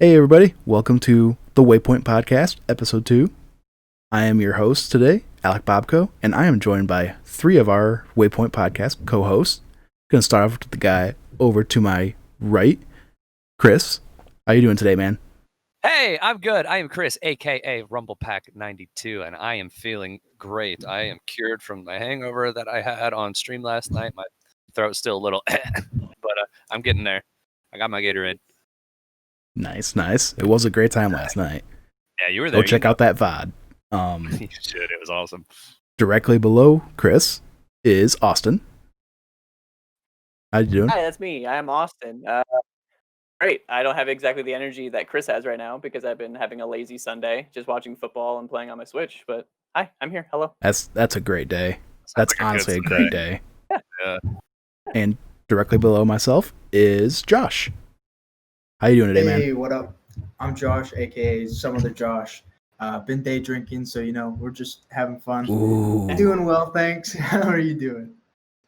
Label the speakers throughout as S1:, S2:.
S1: Hey everybody, welcome to the WayPoint Podcast, Episode 2. I am your host today, Alec Bobko, and I am joined by three of our WayPoint Podcast co-hosts. Gonna start off with the guy over to my right, Chris. How you doing today, man?
S2: Hey, I'm good. I am Chris, aka RumblePack92, and I am feeling great. I am cured from the hangover that I had on stream last night. My throat's still a little, but I'm getting there. I got my Gatorade.
S1: Nice. It was a great time last night.
S2: Yeah, you were there.
S1: Go check out that VOD.
S2: You should. It was awesome.
S1: Directly below Chris is Austin. How you doing?
S3: Hi, that's me. I'm Austin. Great. I don't have exactly the energy that Chris has right now because I've been having a lazy Sunday, just watching football and playing on my Switch. But hi, I'm here. Hello.
S1: That's a great day. That's
S2: like
S1: honestly a great day.
S2: Yeah.
S1: And directly below myself is Josh. How you doing today, man?
S4: Hey, what up? I'm Josh, aka some other Josh. Been day drinking, so we're just having fun.
S1: Ooh.
S4: Doing well, thanks. How are you doing?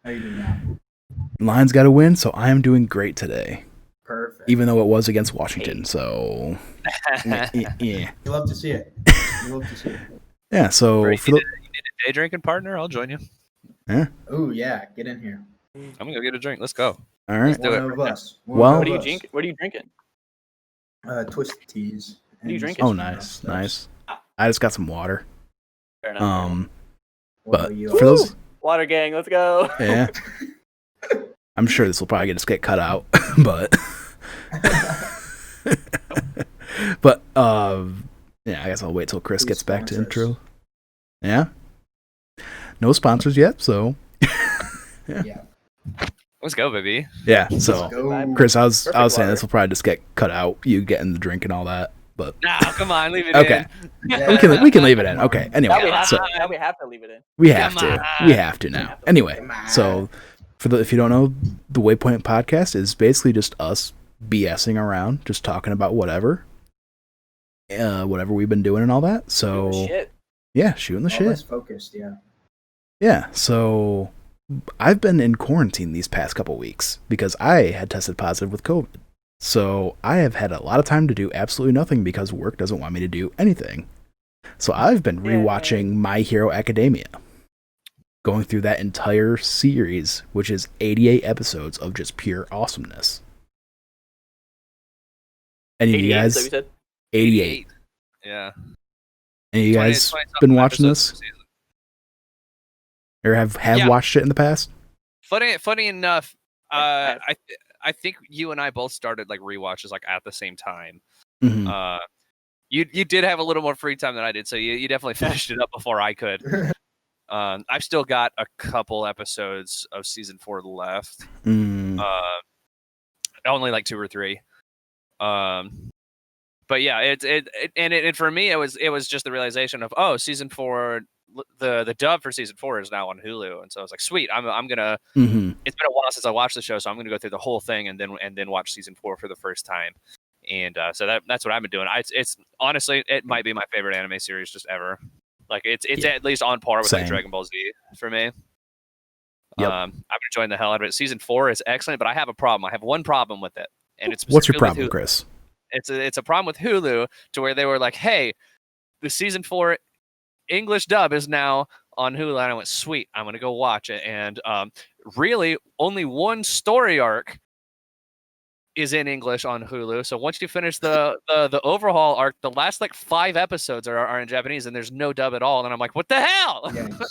S4: How are you doing now?
S1: Lions got to win, so I am doing great today.
S4: Perfect.
S1: Even though it was against Washington, so yeah.
S4: You love to see it. You love to see it.
S1: Yeah, so
S2: You need a day drinking partner? I'll join you.
S4: Oh yeah, get in here.
S2: I'm gonna go get a drink. Let's go.
S1: all right.
S2: do it.
S4: One of us.
S1: Well-
S3: What are you drinking?
S4: Twisted teas.
S3: What are you drinking?
S1: Oh, nice. I just got some water.
S3: Fair enough.
S1: But
S4: Woo!
S1: for those,
S3: Water gang, let's go.
S1: yeah, I'm sure this will probably just get cut out, but yeah, I guess I'll wait till Chris gets back to intro. Yeah, no sponsors yet, so
S4: Yeah.
S2: Let's go, baby.
S1: yeah. So
S4: Go.
S1: Chris, I was
S3: Perfect
S1: saying
S3: water.
S1: this will probably just get cut out. You getting the drink and all that, but
S2: Nah, come on, leave it
S1: okay.
S2: in.
S4: Yeah.
S1: we can leave it in. Okay. Anyway,
S3: Now we have
S1: so
S3: to. Now we have to leave it in.
S1: we have
S2: Come
S1: to.
S2: on.
S1: We have to now. Anyway,
S4: Come on.
S1: so if you don't know, the Waypoint Podcast is basically just us BSing around, just talking about whatever we've been doing and all that. So
S3: Shit.
S1: yeah, shooting the
S4: All
S1: shit.
S4: less focused, yeah.
S1: Yeah. So I've been in quarantine these past couple weeks because I had tested positive with COVID. So I have had a lot of time to do absolutely nothing because work doesn't want me to do anything. So I've been rewatching My Hero Academia, going through that entire series, which is 88 episodes of just pure awesomeness. Any of you
S3: 88,
S1: guys?
S3: so we said?
S1: 88.
S2: Yeah.
S1: Any of you
S2: 20
S1: guys
S2: 20-something
S1: been watching
S2: episodes
S1: this?
S2: per season.
S1: Or have
S2: Yeah.
S1: watched it in the past?
S2: Funny enough,
S3: I-
S2: I think you and I both started like rewatches like at the same time.
S1: Mhm.
S2: You did have a little more free time than I did, so you definitely finished it up before I could. I've still got a couple episodes of season 4 left.
S1: Mm.
S2: Only like 2 or 3. But yeah, it for me it was just the realization of season 4, the dub for season 4 is now on Hulu, and so I was like, sweet, I'm gonna.
S1: Mhm.
S2: It's been a while since I watched the show, so I'm gonna go through the whole thing and then watch season 4 for the first time. And so that's what I've been doing. It's honestly, it might be my favorite anime series just ever. Like it's
S1: Yeah.
S2: at least on par with like
S1: Same.
S2: Dragon Ball Z for me.
S1: Yep.
S2: I've been enjoying the hell out of it. Season 4 is excellent, but I have a problem. I have one problem with it, and it's
S1: What's your
S2: specifically
S1: problem,
S2: with Hulu.
S1: Chris?
S2: It's a problem with Hulu to where they were like, hey, the season 4 English dub is now on Hulu, and I went, sweet, I'm gonna go watch it. And really, only one story arc is in English on Hulu. So once you finish the overhaul arc, the last like 5 episodes are in Japanese, and there's no dub at all. And I'm like, what the hell?
S4: Yikes.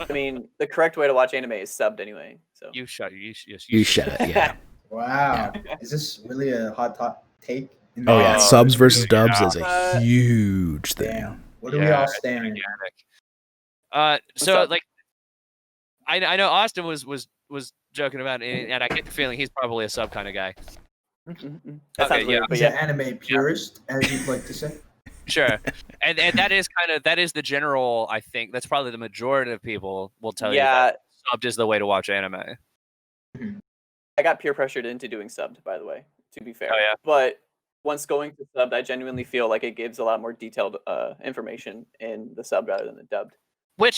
S3: I mean, the correct way to watch anime is subbed anyway. So
S2: You shut
S1: it. Yeah.
S4: Wow. Is this really a hot take?
S1: Oh yeah,
S2: Oh,
S1: subs versus
S2: yeah.
S1: dubs is a huge thing.
S4: Damn. What do we all stand?
S2: So
S3: up?
S2: like, I know Austin was joking about it, and I get the feeling he's probably a sub kind of guy.
S3: that
S2: Okay,
S3: sounds weird, but
S4: He's
S3: yeah.
S4: an anime purist, as you'd like to say.
S2: Sure, and that is the general. I think that's probably the majority of people will tell you
S3: Yeah,
S2: that subbed is the way to watch anime.
S3: I got peer pressured into doing subbed, by the way, to be fair.
S2: Oh, yeah?
S3: But once going to subbed, I genuinely feel like it gives a lot more detailed information in the sub rather than the dubbed.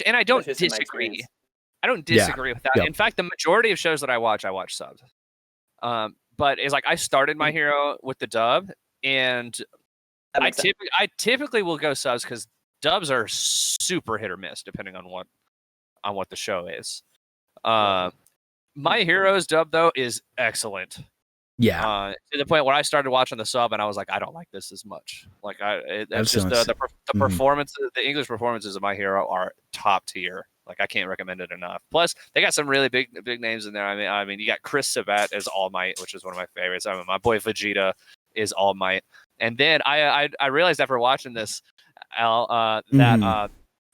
S2: And I don't
S3: That's just in my
S2: disagree.
S3: experience.
S2: I don't disagree with that.
S1: Yeah.
S2: In fact, the majority of shows that I watch subbed. But it's like I started My Hero with the dub, and
S3: That
S2: I
S3: makes sense.
S2: typically will go subs because dubs are super hit or miss depending on what the show is. My Heroes dub though is excellent.
S1: Yeah.
S2: To the point where I started watching the sub and I was like, I don't like this as much. Like it's just the performance, the English performances of My Hero are top tier. Like I can't recommend it enough. Plus, they got some really big names in there. I mean, you got Chris Sabat as All Might, which is one of my favorites. I mean, my boy Vegeta is All Might. And then I realized after watching this, that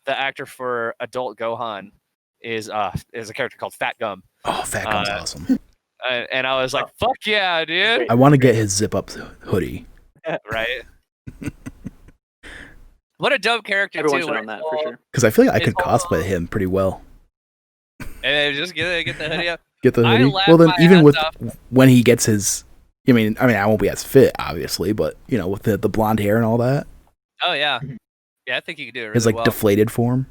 S2: the actor for adult Gohan is a character called Fat Gum.
S1: Oh, Fat Gum's awesome.
S2: And I was like, fuck yeah, dude.
S1: I want to get his zip up hoodie.
S2: Right? What a dope character,
S3: Everyone
S2: too.
S3: should own that for sure.
S1: Because I feel like I could cosplay him pretty well.
S2: And just get the hoodie up.
S1: Get the hoodie. Well, then even with when he gets his, I mean, I won't be as fit, obviously, but with the blonde hair and all that.
S2: Oh yeah, yeah. I think you could do it really
S1: his
S2: well.
S1: Deflated form.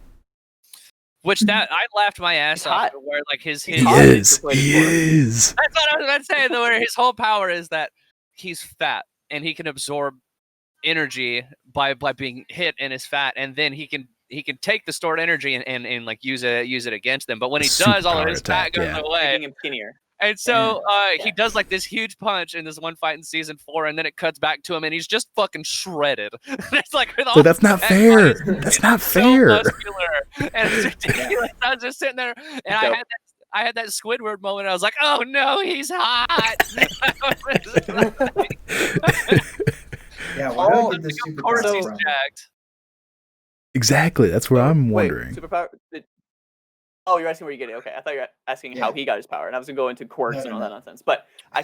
S2: Which I laughed my ass off. Where like his
S1: he is.
S2: That's what I was about to say. Where his whole power is that he's fat and he can absorb energy by being hit in his fat, and then he can take the stored energy and like use it against them. But when he does, all of his fat goes away.
S3: Making him skinnier.
S2: And so he does like this huge punch in this one fight in season 4, and then it cuts back to him, and he's just fucking shredded. It's like,
S1: so that's not fair. That's not fair.
S2: Muscular, and it's ridiculous. I was just sitting there, and I had that Squidward moment. I was like, oh no, he's hot.
S4: Yeah, why don't we get the superpower
S2: he's
S4: from?
S2: jacked.
S1: Exactly. That's what I'm wondering.
S3: Superpower. Oh, you're asking where you get it. Okay, I thought you were asking how he got his power, and I was gonna go into quirks and all that nonsense. But I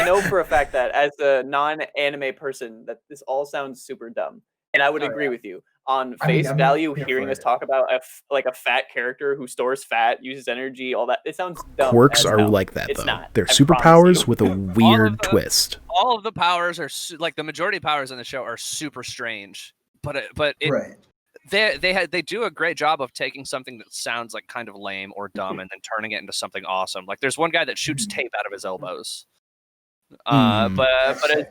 S3: know for a fact that as a non-anime person, that this all sounds super dumb, and I would agree with you. On face value, hearing us talk about a fat character who stores fat, uses energy, all that, it sounds dumb.
S1: Quirks are like that, though. Not. They're superpowers with a weird twist.
S2: All of the powers are like the majority of powers in the show are super strange, but
S4: right.
S2: They do a great job of taking something that sounds like kind of lame or dumb and then turning it into something awesome. Like there's one guy that shoots tape out of his elbows. But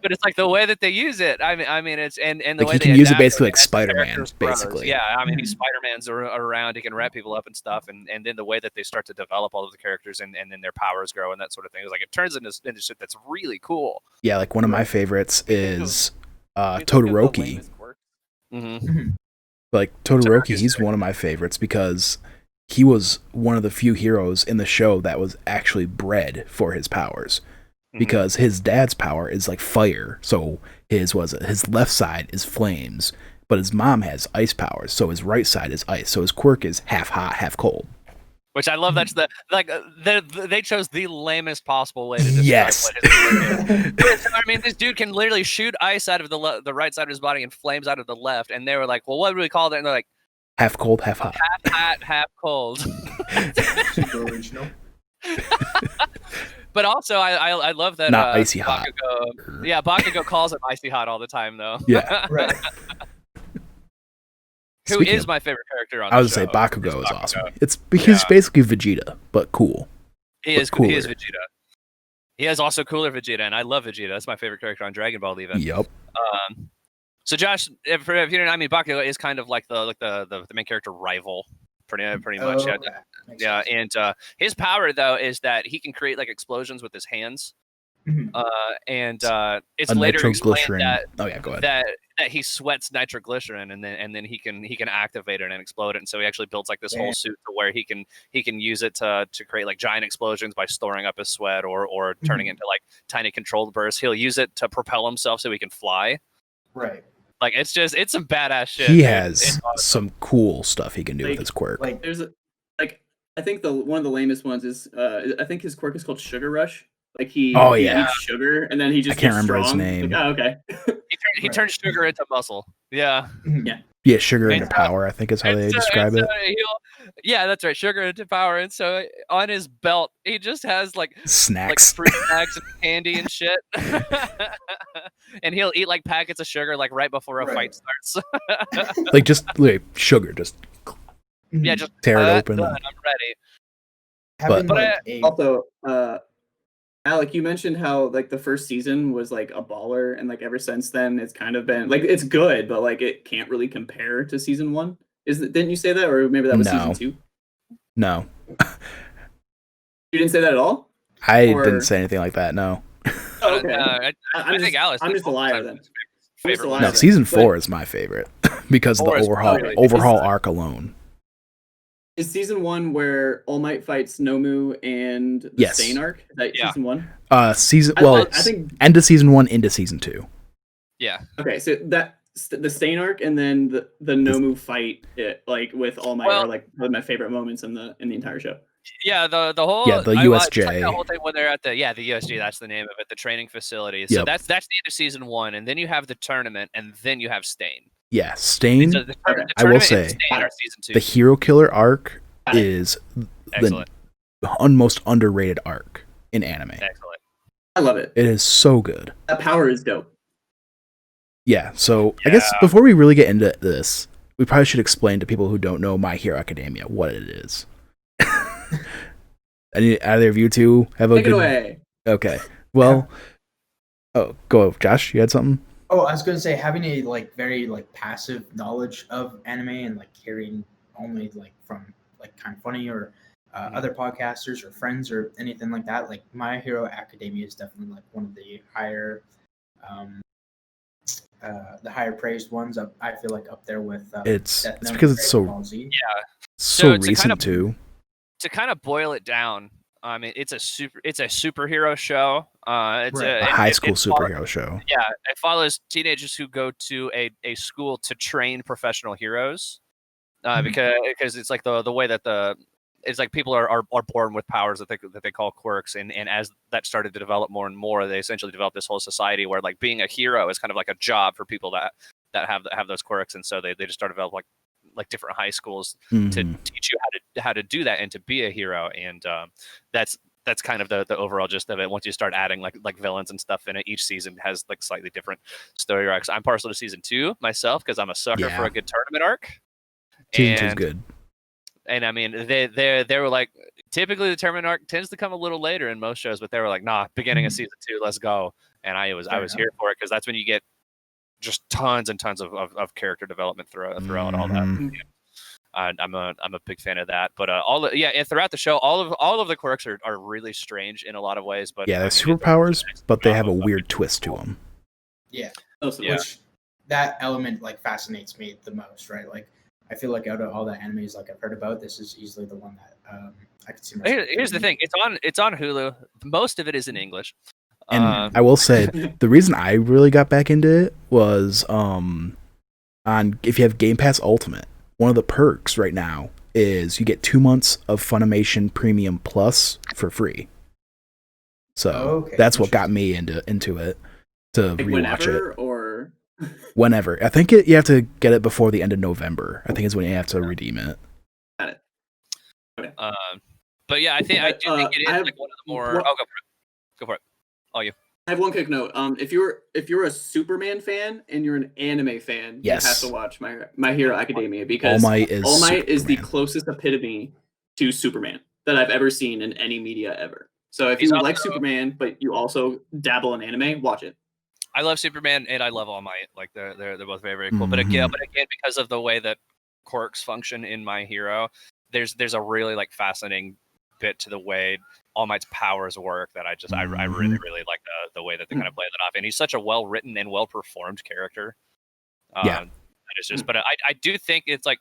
S2: it's like the way that they use it. I mean it's and the
S1: like
S2: way
S1: he can use it basically like Spider-Man, basically.
S2: Yeah, I mean Spider-Man's around. He can wrap people up and stuff, and then the way that they start to develop all of the characters and then their powers grow and that sort of thing. It's like it turns into shit that's really cool.
S1: Yeah, like one of my favorites is Todoroki. Like Todoroki, he's one of my favorites because he was one of the few heroes in the show that was actually bred for his powers. Because his dad's power is like fire, so his left side is flames, but his mom has ice powers, so his right side is ice. So his quirk is half hot, half cold.
S2: Which I love. That's they chose the lamest possible way to describe what his quirk is. I mean, this dude can literally shoot ice out of the right side of his body and flames out of the left, and they were like, "Well, what do we call that?" And they're like,
S1: "Half cold, half hot."
S2: Half hot, half cold.
S4: Super original.
S2: But also, I love that.
S1: Not icy hot.
S2: Bakugo calls him icy hot all the time, though.
S1: Yeah.
S4: Right.
S2: Who is my favorite character on the show?
S1: I would say Bakugo is awesome. He's basically Vegeta, but cool.
S2: He is Vegeta. He is also cooler Vegeta, and I love Vegeta. That's my favorite character on Dragon Ball, even.
S1: Yep.
S2: So Josh, if you don't know, I mean, Bakugo is kind of like the main character rival, pretty much.
S4: Okay.
S2: Yeah, and his power though is that he can create like explosions with his hands. And it's later explained that
S1: go ahead.
S2: that he sweats nitroglycerin and then he can activate it and explode it, and so he actually builds like this whole suit to where he can use it to create like giant explosions by storing up his sweat or turning it into like tiny controlled bursts. He'll use it to propel himself so he can fly.
S4: Right.
S2: Like it's some badass shit.
S1: He has some cool stuff he can do with his quirk.
S5: Like there's I think one of the lamest ones is I think his quirk is called Sugar Rush. Like he eats sugar and then he just
S1: I can't
S5: gets
S1: remember
S5: strong.
S1: his name.
S5: Like, oh, okay.
S2: He turns sugar into muscle. Yeah.
S1: Yeah, sugar into power, I think is how they describe it.
S2: Yeah, that's right. Sugar into power. And so on his belt, he just has like
S1: snacks,
S2: like fruit snacks and candy and shit. And he'll eat like packets of sugar like right before a fight starts.
S1: Like just like sugar, just
S2: just
S1: tear it open.
S2: I'm ready.
S1: But
S5: also Alec, you mentioned how like the first season was like a baller, and like ever since then, it's kind of been like it's good, but like it can't really compare to season 1. Didn't you say that, or maybe that was season 2?
S1: No.
S5: You didn't say that at all?
S1: I didn't say anything like that. No.
S5: Oh, okay.
S2: I think Alice.
S5: I'm just a liar then.
S2: Favorite
S5: No,
S2: one.
S1: No, season 4 is my favorite because of the
S2: 4 is
S1: overhaul arc alone.
S5: Is season 1 where All Might fights Nomu and the
S1: Yes.
S5: Stain arc? Is that season 1?
S1: I think end of season 1 into season 2.
S2: Yeah.
S5: Okay, so that the Stain arc and then the Nomu fight, like with All Might, are like one of my favorite moments in the entire show.
S2: Yeah, the whole
S1: the USJ.
S2: The whole thing when they're at the USJ, that's the name of it, the training facility. So
S1: Yep.
S2: that's the end of season 1, and then you have the tournament, and then you have Stain.
S1: Yeah, Stain.
S2: So the
S1: I will
S2: tournament
S1: say
S2: and Stain are season 2.
S1: the Hero Killer arc is
S2: Excellent.
S1: the most underrated arc in anime.
S2: Excellent.
S5: I love it.
S1: It is so good.
S5: That power is dope.
S1: Yeah, so I guess before we really get into this, we probably should explain to people who don't know My Hero Academia what it is. Either of you two have a
S5: Take
S1: good...
S5: it away.
S1: Okay. Well, go, Josh. You had something?
S4: Oh, I was gonna say having a like very like passive knowledge of anime and like hearing only like from like Kind of Funny or other podcasters or friends or anything like that. Like My Hero Academia is definitely like one of the higher praised ones. I feel like up there with
S1: It's
S4: Death Note
S1: because
S4: and
S1: it's
S4: Dragon
S1: so
S4: Ball Z.
S1: so
S2: to
S1: recent too.
S2: To kind of boil it down, I mean, it's a superhero show. It's
S1: a high school superhero show.
S2: Yeah, it follows teenagers who go to a school to train professional heroes. Because it's like the way that it's like people are born with powers that they call quirks, and as that started to develop more and more, they essentially developed this whole society where like being a hero is kind of like a job for people that have those quirks, and so they just start developing like different high schools to teach you how to do that and to be a hero, and that's kind of the overall gist of it. Once you start adding like villains and stuff in it, each season has like slightly different story arcs. I'm partial to season 2 myself because I'm a sucker for a good tournament arc.
S1: Season 2 is good.
S2: And I mean, they were like, typically the tournament arc tends to come a little later in most shows, but they were like, nah, beginning of season 2, let's go. And I was here for it because that's when you get just tons and tons of character development throughout all that. Yeah. I'm a big fan of that. But and throughout the show, all of the quirks are really strange in a lot of ways. But
S1: they're superpowers, but they have a weird twist to them.
S4: Yeah,
S5: yeah.
S4: Which that element like fascinates me the most, right? Like I feel like out of all the animes like I've heard about, this is easily the one that I could see myself.
S2: Here's the thing: it's on Hulu. Most of it is in English.
S1: And I will say the reason I really got back into it was on if you have Game Pass Ultimate, one of the perks right now is you get 2 months of Funimation Premium Plus for free. So that's what got me into it to
S5: like
S1: rewatch it.
S5: Or
S1: whenever. I think you have to get it before the end of November. I think is when you have to redeem it.
S5: Got it. Okay.
S2: But yeah, I do think it is like one of the more. Go for it. Oh, you.
S5: I have one quick note. If you're a Superman fan and you're an anime fan, you have to watch My Hero Academia because All Might is the closest epitome to Superman that I've ever seen in any media ever. So if you like Superman but you also dabble in anime, watch it.
S2: I love Superman and I love All Might. Like they're both very, very cool. But again, because of the way that quirks function in My Hero, there's a really like fascinating bit to the way All Might's powers work that I really, really like the way that they kind of play that off. And he's such a well written and well performed character. It's just, but I do think it's like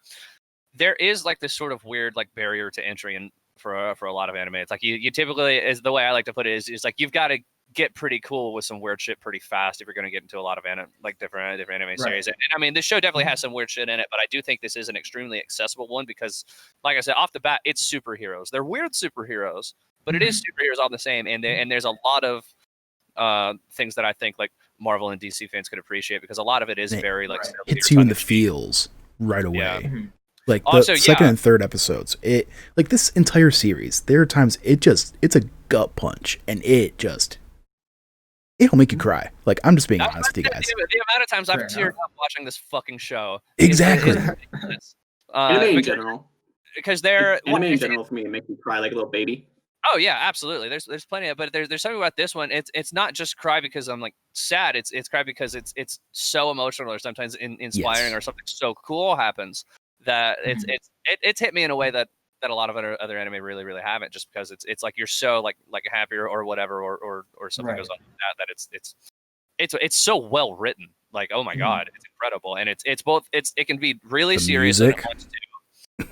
S2: there is like this sort of weird like barrier to entry and for a lot of anime. It's like you typically, is the way I like to put it is like you've got to get pretty cool with some weird shit pretty fast if you're going to get into a lot of different anime series. And I mean, this show definitely has some weird shit in it, but I do think this is an extremely accessible one because, like I said, off the bat, it's superheroes. They're weird superheroes, but it is superheroes all the same. And there's a lot of things that I think like Marvel and DC fans could appreciate because a lot of it is very like
S1: hits you in the feels right away. Yeah. Like also, the second and third episodes, it like this entire series, there are times it's a gut punch and it'll make you cry. Like, I'm just being honest with you guys.
S2: The amount of times I've teared up watching this fucking show.
S1: Exactly.
S5: Anime in general.
S2: Because they're...
S5: Anime in general, for me, it makes me cry like a little baby.
S2: Oh yeah, absolutely. There's plenty of, but there's something about this one. It's not just cry because I'm like sad. It's cry because it's so emotional or sometimes inspiring or something so cool happens that it's hit me in a way that a lot of other anime really haven't, just because it's like you're so like happy or whatever or something goes on like that it's so well written. Like, oh my god, it's incredible, and it's both it can be really serious and it wants to.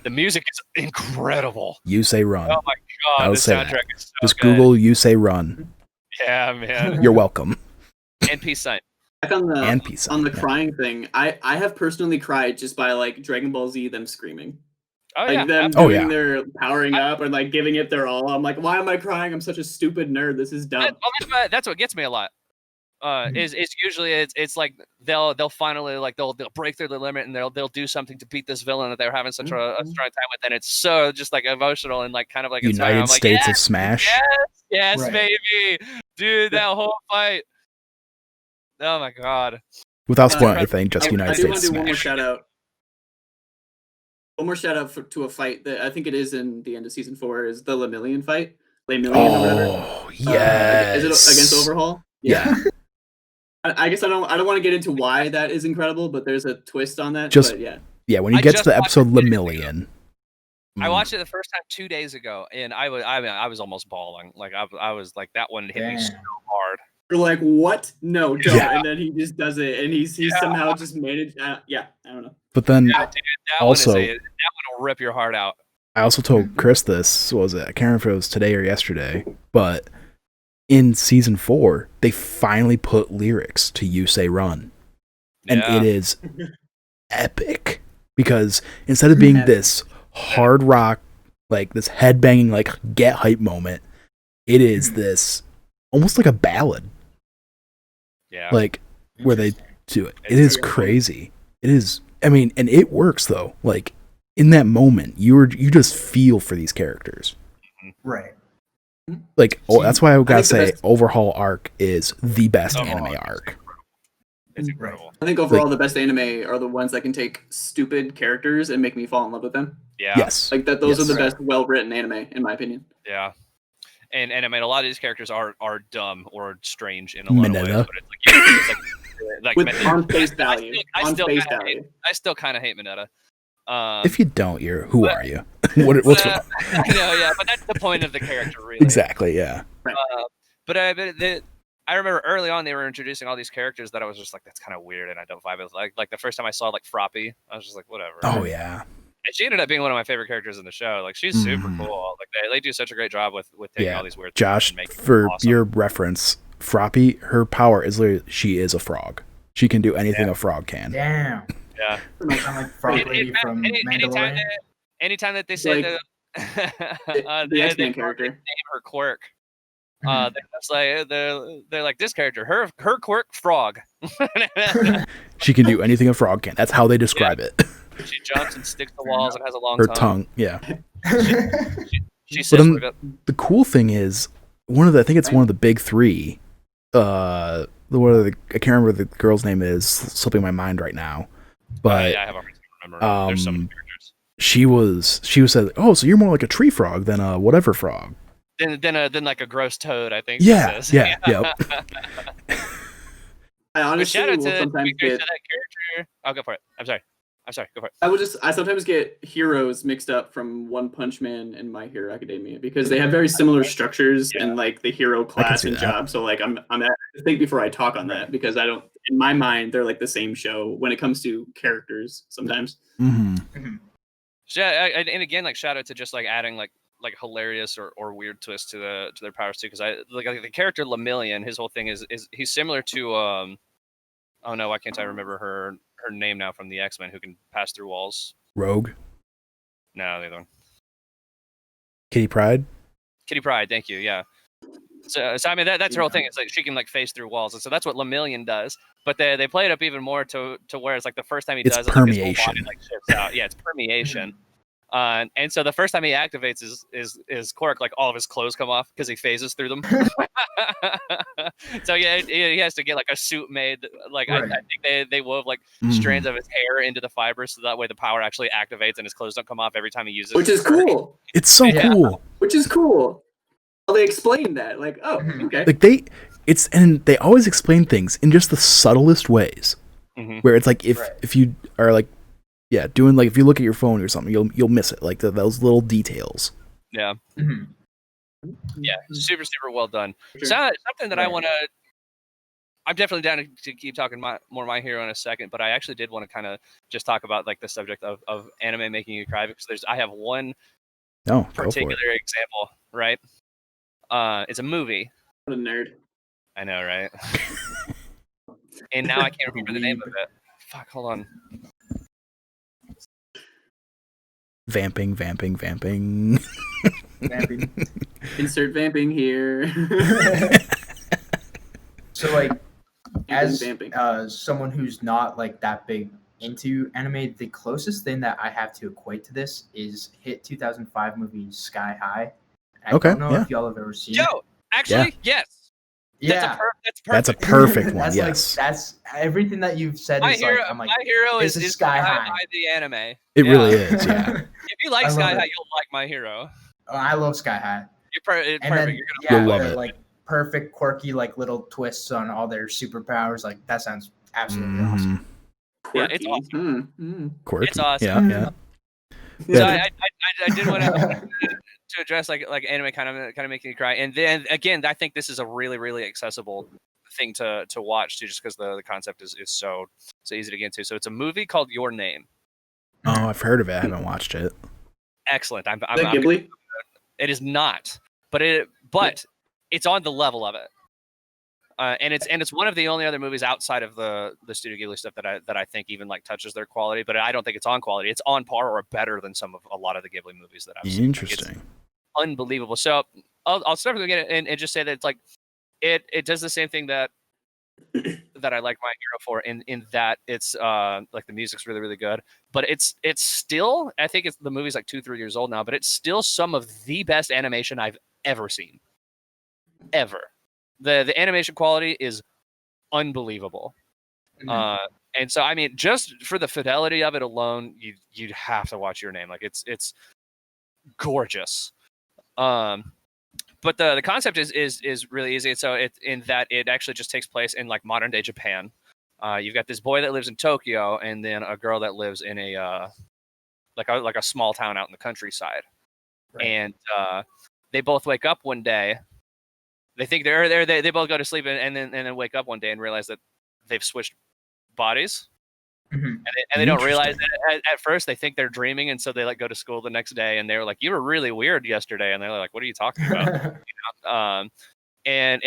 S2: The music is incredible.
S1: You Say Run.
S2: Oh my god, the soundtrack is so
S1: Just
S2: good.
S1: Google You Say Run.
S2: Yeah, man.
S1: You're welcome.
S2: And peace sign.
S5: Back on the crying thing, I have personally cried just by like Dragon Ball Z them screaming.
S2: Oh
S5: like
S2: yeah.
S5: them doing their powering up and like giving it their all. I'm like, why am I crying? I'm such a stupid nerd. This is dumb.
S2: That's what gets me a lot. Is usually it's like they'll finally like they'll break through the limit and they'll do something to beat this villain that they're having such a strong time with, and it's so just like emotional and like kind of like
S1: United States of Smash.
S2: Yes, right. Baby, dude, that whole fight. Oh my god.
S1: Without spoiling anything, just United States
S5: of
S1: Smash.
S5: One more shout out to a fight that I think it is in the end of season 4 is the Lemillion fight.
S1: Oh yes.
S5: Is it against Overhaul?
S1: Yeah.
S5: I guess I don't want to get into why that is incredible, but there's a twist on that.
S1: Just
S5: but yeah.
S1: Yeah, when you get to the episode Lemillion.
S2: I watched it the first time 2 days ago, and I was almost bawling. Like I was like, that one hit me so hard.
S5: You're like, what? No, don't. Yeah. And then he just does it, and he's somehow just managed. I don't know.
S1: But then
S2: dude,
S1: also
S2: that one will rip your heart out.
S1: I also told Chris this. What was it? I can't remember if it was today or yesterday, but in season 4, they finally put lyrics to You Say Run. And it is epic. Because instead of being this hard rock, like this headbanging, like get hype moment, it is this almost like a ballad.
S2: Yeah.
S1: Like where they do it. It is crazy. It is, I mean, and it works though. Like in that moment, you just feel for these characters.
S4: Right.
S1: Like, that's why I gotta say, Overhaul arc is the best anime arc.
S2: It's incredible.
S5: I think overall the best anime are the ones that can take stupid characters and make me fall in love with them.
S2: Yeah.
S1: Yes.
S5: Like that. Those are the best, well-written anime, in my opinion.
S2: Yeah. And I mean, a lot of these characters are dumb or strange in a lot of ways. But it's like
S5: with on face value.
S2: I still kind of hate Mineta.
S1: If you don't, who are you? What's wrong?
S2: I know, yeah, but that's the point of the character, really.
S1: Exactly, yeah.
S2: But I remember early on they were introducing all these characters that I was just like, that's kind of weird, and I don't vibe with. Like the first time I saw like Froppy, I was just like, whatever.
S1: Oh yeah.
S2: And she ended up being one of my favorite characters in the show. Like she's super cool. Like they do such a great job with taking all these weird things.
S1: Josh,
S2: and making
S1: for
S2: awesome.
S1: your reference, Froppy, her power is literally she is a frog. She can do anything a frog can.
S4: Damn.
S2: Yeah.
S4: Like Frog Lady from Mandalorian.
S2: Anytime that they say
S5: like,
S2: the
S5: X-Men character
S2: name her quirk, they're like this character, her quirk frog.
S1: She can do anything a frog can. That's how they describe it.
S2: She jumps and sticks to walls and has a long
S1: tongue. Yeah.
S2: She says
S1: the cool thing is I think it's one of the big 3. I can't remember what the girl's name is, slipping my mind right now. But
S2: I have a reason to remember. There's so many characters.
S1: She was said, oh, so you're more like a tree frog than a whatever frog.
S2: Than like a gross toad, I think.
S1: Yeah. Yep.
S5: I honestly
S2: shout out
S5: will
S2: to
S5: sometimes get
S2: that character. I'll go for it. I'm sorry. Go for it.
S5: I sometimes get heroes mixed up from One Punch Man and My Hero Academia because they have very similar structures and like the hero class and job. So like I'm at think before I talk on that because I don't, in my mind, they're like the same show when it comes to characters sometimes.
S2: So, yeah, and again, like shout out to just like adding like hilarious or weird twists to their powers too. Because I like the character Lemillion, his whole thing is he's similar to oh no, why can't I remember her name now from the X-Men who can pass through walls?
S1: Rogue?
S2: No, the other one.
S1: Kitty Pryde,
S2: thank you. Yeah. So I mean that's her whole thing. It's like she can like phase through walls, and so that's what Lemillion does. But they play it up even more to where it's like the first time he does it,
S1: permeation.
S2: like, his whole body, like, shifts out. Yeah, it's permeation. And so the first time he activates his quirk, like all of his clothes come off because he phases through them. So yeah, he has to get like a suit made. Like I think they wove like strands of his hair into the fibers so that way the power actually activates and his clothes don't come off every time he uses it.
S5: Which is cool.
S1: It's so cool.
S5: Which is cool. they explain that. Like, oh, okay.
S1: Like they always explain things in just the subtlest ways.
S2: Mm-hmm.
S1: Where it's like if you are like doing like if you look at your phone or something, you'll miss it. Like those little details.
S2: Yeah.
S4: Mm-hmm.
S2: Yeah, super well done.
S5: Sure.
S2: Something that I want to. I'm definitely down to keep talking more My Hero in a second, but I actually did want to kind of just talk about like the subject of anime making you cry, because I have one particular example, right? It's a movie.
S5: What a nerd.
S2: I know, right? And now I can't remember the name of it. Fuck, hold on.
S1: Vamping.
S4: Vamping.
S5: Insert vamping here.
S4: So like, as someone who's not like that big into anime, the closest thing that I have to equate to this is hit 2005 movie Sky High. I don't know if y'all have ever seen it.
S2: Actually, yes.
S4: Yeah,
S2: that's perfect.
S1: That's a perfect one.
S4: That's
S1: yes,
S4: that's everything that you've said.
S2: My
S4: is
S2: Hero,
S4: like, I'm like,
S2: My Hero is
S4: Sky High.
S2: The anime.
S1: It really is. Yeah.
S2: If you like Sky High, you'll like My Hero.
S4: Oh, I love Sky High.
S2: It's perfect.
S4: Then,
S1: you'll love it.
S4: Like perfect, quirky, like little twists on all their superpowers. Like that sounds absolutely awesome.
S2: Yeah, it's awesome.
S1: Quirky.
S2: It's awesome.
S1: Yeah.
S2: So I did want to address like anime kind of making you cry, and then again, I think this is a really accessible thing to watch too, just because the concept is so easy to get into. So it's a movie called Your Name.
S1: Oh, I've heard of it. I haven't watched it.
S2: Excellent. I'm
S5: Ghibli?
S2: It is not, but it's on the level of it. And it's one of the only other movies outside of the Studio Ghibli stuff that I think even like touches their quality, but I don't think it's on quality. It's on par or better than a lot of the Ghibli movies that I've seen.
S1: Interesting.
S2: Like, unbelievable. So I'll start with it and just say that it's like it does the same thing that I like My Hero for in that it's like the music's really good, but it's still, I think the movie's like 2-3 years old now, but it's still some of the best animation I've ever seen. Ever. The animation quality is unbelievable. And so I mean, just for the fidelity of it alone, you'd have to watch Your Name. Like it's gorgeous. But the concept is really easy. So it actually just takes place in like modern day Japan. You've got this boy that lives in Tokyo, and then a girl that lives in a like a small town out in the countryside. Right. And they both wake up one day. They think they both go to sleep and then wake up one day and realize that they've switched bodies. Mm-hmm. And they don't realize it at first. They think they're dreaming, and so they like go to school the next day, and they're like, "You were really weird yesterday," and they're like, "What are you talking about?" And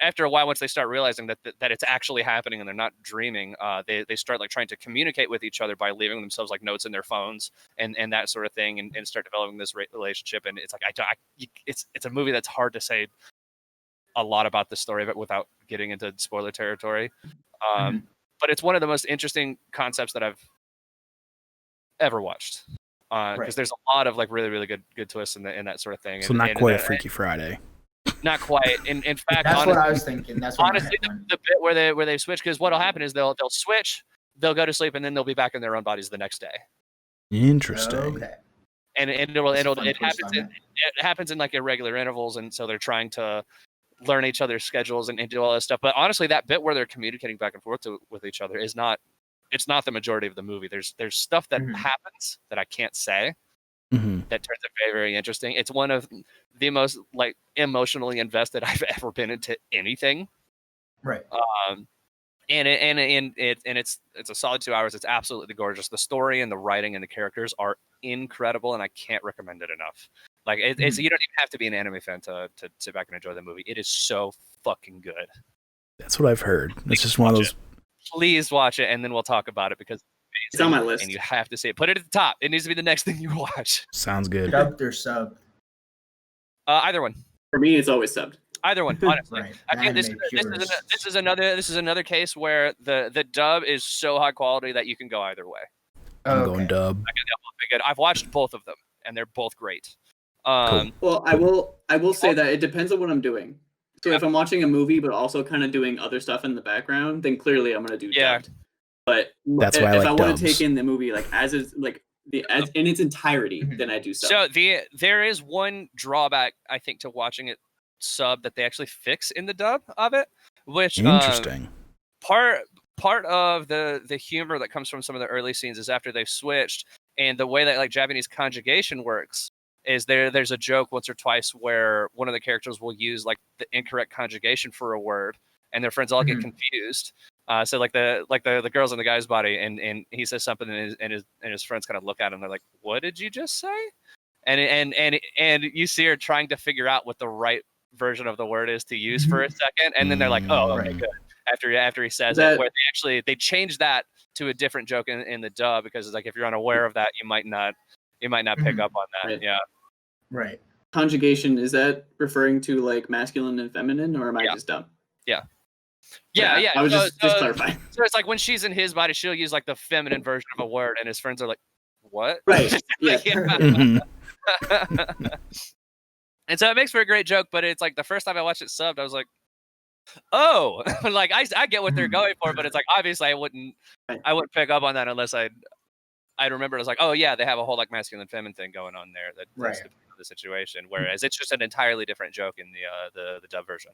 S2: after a while, once they start realizing that it's actually happening and they're not dreaming, they start like trying to communicate with each other by leaving themselves like notes in their phones and that sort of thing, and start developing this relationship. And it's like it's a movie that's hard to say a lot about the story of it without getting into spoiler territory. But it's one of the most interesting concepts that I've ever watched, because there's a lot of like really good twists in that sort of thing.
S1: So not quite a Freaky Friday.
S2: Not quite. In fact,
S4: that's honestly, what I was thinking. That's what
S2: honestly the bit where they switch, because what'll happen is they'll switch, they'll go to sleep, and then they'll be back in their own bodies the next day.
S1: Interesting.
S4: Okay.
S2: And it happens in like irregular intervals, and so they're trying to learn each other's schedules and do all that stuff. But honestly, that bit where they're communicating back and forth with each other it's not the majority of the movie. There's stuff that happens that I can't say that turns it very, very interesting. It's one of the most like emotionally invested I've ever been into anything.
S4: Right.
S2: It's a solid 2 hours. It's absolutely gorgeous. The story and the writing and the characters are incredible, and I can't recommend it enough. Like it's you don't even have to be an anime fan to sit back and enjoy the movie. It is so fucking good.
S1: That's what I've heard. It's just one of those.
S2: Please watch it, and then we'll talk about it, because
S5: it's on my list.
S2: And you have to see it. Put it at the top. It needs to be the next thing you watch.
S1: Sounds good.
S4: Dubbed or subbed?
S2: Either one.
S5: For me, it's always subbed.
S2: Either one, honestly.
S4: Right.
S2: Again, this is another case where the dub is so high quality that you can go either way.
S1: I'm going dub.
S2: I've watched both of them, and they're both great.
S1: Cool.
S5: Well, I will say that it depends on what I'm doing. So if I'm watching a movie but also kind of doing other stuff in the background, then clearly I'm gonna do dubbed. But
S1: that's why
S5: if
S1: I
S5: want to take in the movie like as in its entirety, then I do sub.
S2: So there is one drawback I think to watching it sub that they actually fix in the dub of it, which
S1: interesting.
S2: Part of the humor that comes from some of the early scenes is after they've switched, and the way that like Japanese conjugation works is there's a joke once or twice where one of the characters will use like the incorrect conjugation for a word, and their friends all get confused. So like the girls in the guy's body, and he says something, and his friends kind of look at him. They're like, "What did you just say?" And you see her trying to figure out what the right version of the word is to use for a second, and then they're like, "Oh, okay, good." After he says it, where they changed that to a different joke in the dub, because it's like if you're unaware of that, you might not pick up on that.
S5: Right.
S2: Yeah.
S4: Right.
S5: Conjugation, is that referring to like masculine and feminine, or am I just dumb?
S2: Yeah.
S5: I was just clarifying.
S2: So it's like when she's in his body, she'll use like the feminine version of a word, and his friends are like, "What?"
S5: Right. Yeah.
S2: And so it makes for a great joke, but it's like the first time I watched it subbed, I was like, "Oh," like I get what they're going for, but it's like obviously I wouldn't pick up on that unless I'd remember. I was like, "Oh yeah, they have a whole like masculine feminine thing going on there that's the situation," whereas it's just an entirely different joke in the dub version.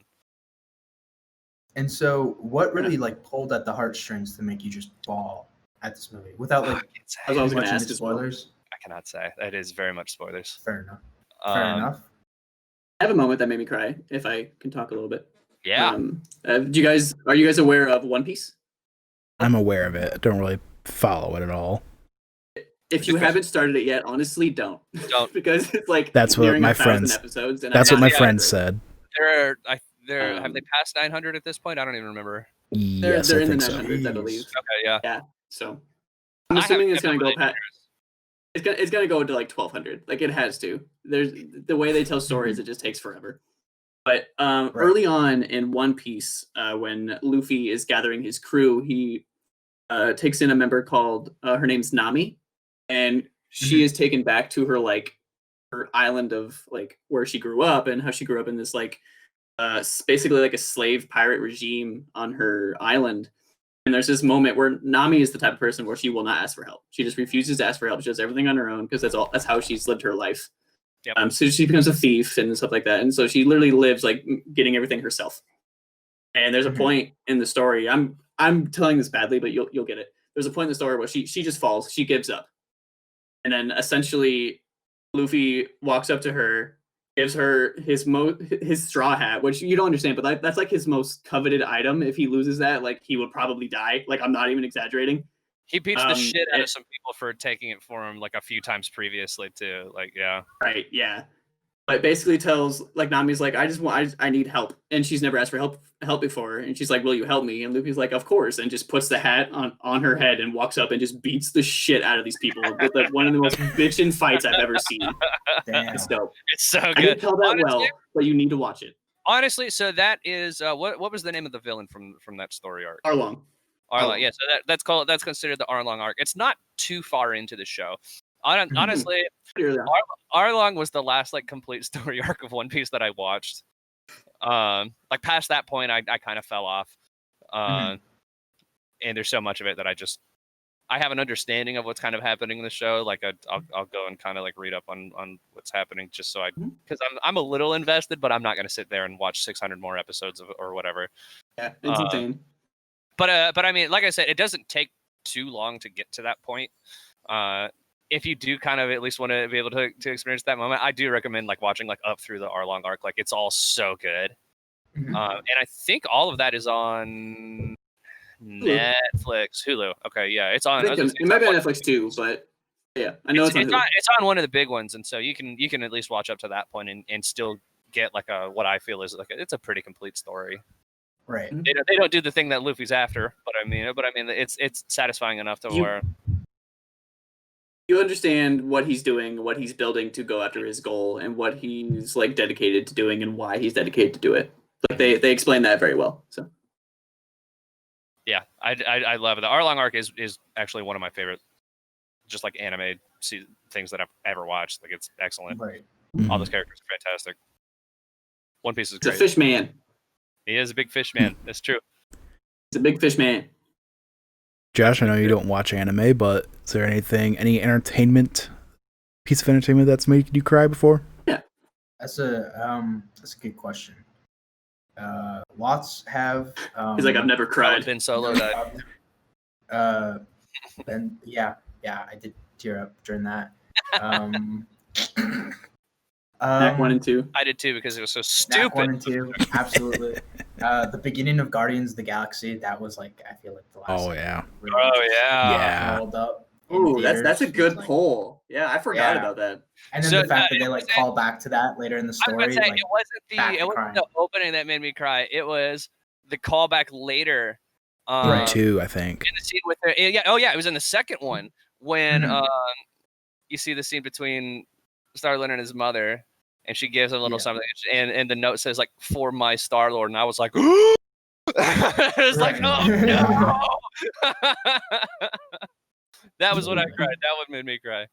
S4: And so, what really like pulled at the heartstrings to make you just bawl at this movie without like
S5: I was going to ask
S4: spoilers?
S2: I cannot say. It is very much spoilers.
S4: Fair enough. Fair enough.
S5: I have a moment that made me cry. If I can talk a little bit.
S2: Yeah.
S5: Are you guys aware of One Piece?
S1: I'm aware of it. I don't really follow it at all.
S5: If you haven't started it yet, honestly, don't. Because it's like
S1: that's what my friends.
S5: Episodes, and
S1: that's what my friends said.
S2: Have they passed 900 at this point? I don't even remember.
S1: Yes,
S5: they're
S1: I
S5: in the
S1: think
S5: 900s,
S1: so.
S5: I believe.
S2: Okay, yeah.
S5: Yeah. So I'm assuming it's going to go past. It's going to go to like 1200. Like it has to. There's the way they tell stories, it just takes forever. But early on in One Piece, when Luffy is gathering his crew, he takes in a member called her name's Nami, and she is taken back to her like her island of like where she grew up and how she grew up in this like basically like a slave pirate regime on her island. And there's this moment where Nami is the type of person where she will not ask for help. She just refuses to ask for help. She does everything on her own because that's how she's lived her life.
S2: Yep.
S5: So she becomes a thief and stuff like that. And so she literally lives like getting everything herself. And there's a point in the story. I'm telling this badly, but you'll get it. There's a point in the story where she just falls. She gives up. And then essentially Luffy walks up to her, gives her his straw hat, which you don't understand, but that's like his most coveted item. If he loses that, like he would probably die. Like I'm not even exaggerating.
S2: He beats the shit out of some people for taking it for him like a few times previously too. Like yeah.
S5: Right. Yeah. But basically tells like Nami's like I need help, and she's never asked for help before, and she's like, will you help me? And Luffy's like, of course, and just puts the hat on her head and walks up and just beats the shit out of these people with like one of the most bitchin' fights I've ever seen.
S4: Damn.
S5: It's dope.
S2: It's so good.
S5: I didn't tell that honestly, well, but you need to watch it.
S2: Honestly, so that is what was the name of the villain from that story arc?
S5: Arlong.
S2: Yeah, so that's considered the Arlong arc. It's not too far into the show. Honestly, Arlong was the last like complete story arc of One Piece that I watched. Like past that point, I kind of fell off. And there's so much of it that I have an understanding of what's kind of happening in the show. Like I'll go and kind of like read up on what's happening just so because I'm a little invested, but I'm not going to sit there and watch 600 more episodes or whatever.
S5: Yeah, it's insane.
S2: But I mean, like I said, it doesn't take too long to get to that point. If you do kind of at least want to be able to experience that moment, I do recommend like watching like up through the Arlong arc. Like it's all so good. And I think all of that is on Netflix, Hulu. Okay, yeah, it's on.
S5: It might be on Netflix too, but yeah, I know it's on Hulu.
S2: It's on one of the big ones, and so you can at least watch up to that point and still get like what I feel is like it's a pretty complete story.
S4: Right.
S2: They don't do the thing that Luffy's after, but I mean it's satisfying enough to where
S5: you understand what he's doing, what he's building to go after his goal, and what he's like dedicated to doing, and why he's dedicated to do it. Like they explain that very well. So
S2: yeah, I love it. The Arlong arc is actually one of my favorite, just like anime things that I've ever watched. Like it's excellent.
S4: Right.
S2: All those characters are fantastic. One Piece is great.
S5: He's a fish man.
S2: He is a big fish man. That's true.
S5: He's a big fish man.
S1: Josh, I know you don't watch anime, but is there any piece of entertainment that's made you cry before?
S5: Yeah.
S4: That's a good question. Lots have.
S5: He's like, I've never cried.
S2: Been solo dive.
S4: And yeah, I did tear up during that.
S5: Knack 1 and 2.
S2: I did too because it was so stupid.
S4: Knack 1 and 2, absolutely. The beginning of Guardians of the Galaxy, that was like, I feel like the last.
S1: Oh yeah.
S2: Really
S4: Held up.
S5: Ooh, that's a good poll. Yeah, I forgot about that.
S4: And then the fact that they like call back to that later in the story.
S2: I was gonna say,
S4: like,
S2: it wasn't the opening that made me cry. It was the callback later.
S1: In 2, I think.
S2: In the scene with her, it was in the second one when you see the scene between Star-Lord and his mother, and she gives him a little something, and the note says like "for my Star-Lord," and I was like, it's like, oh no. That was when I cried. That one made me cry.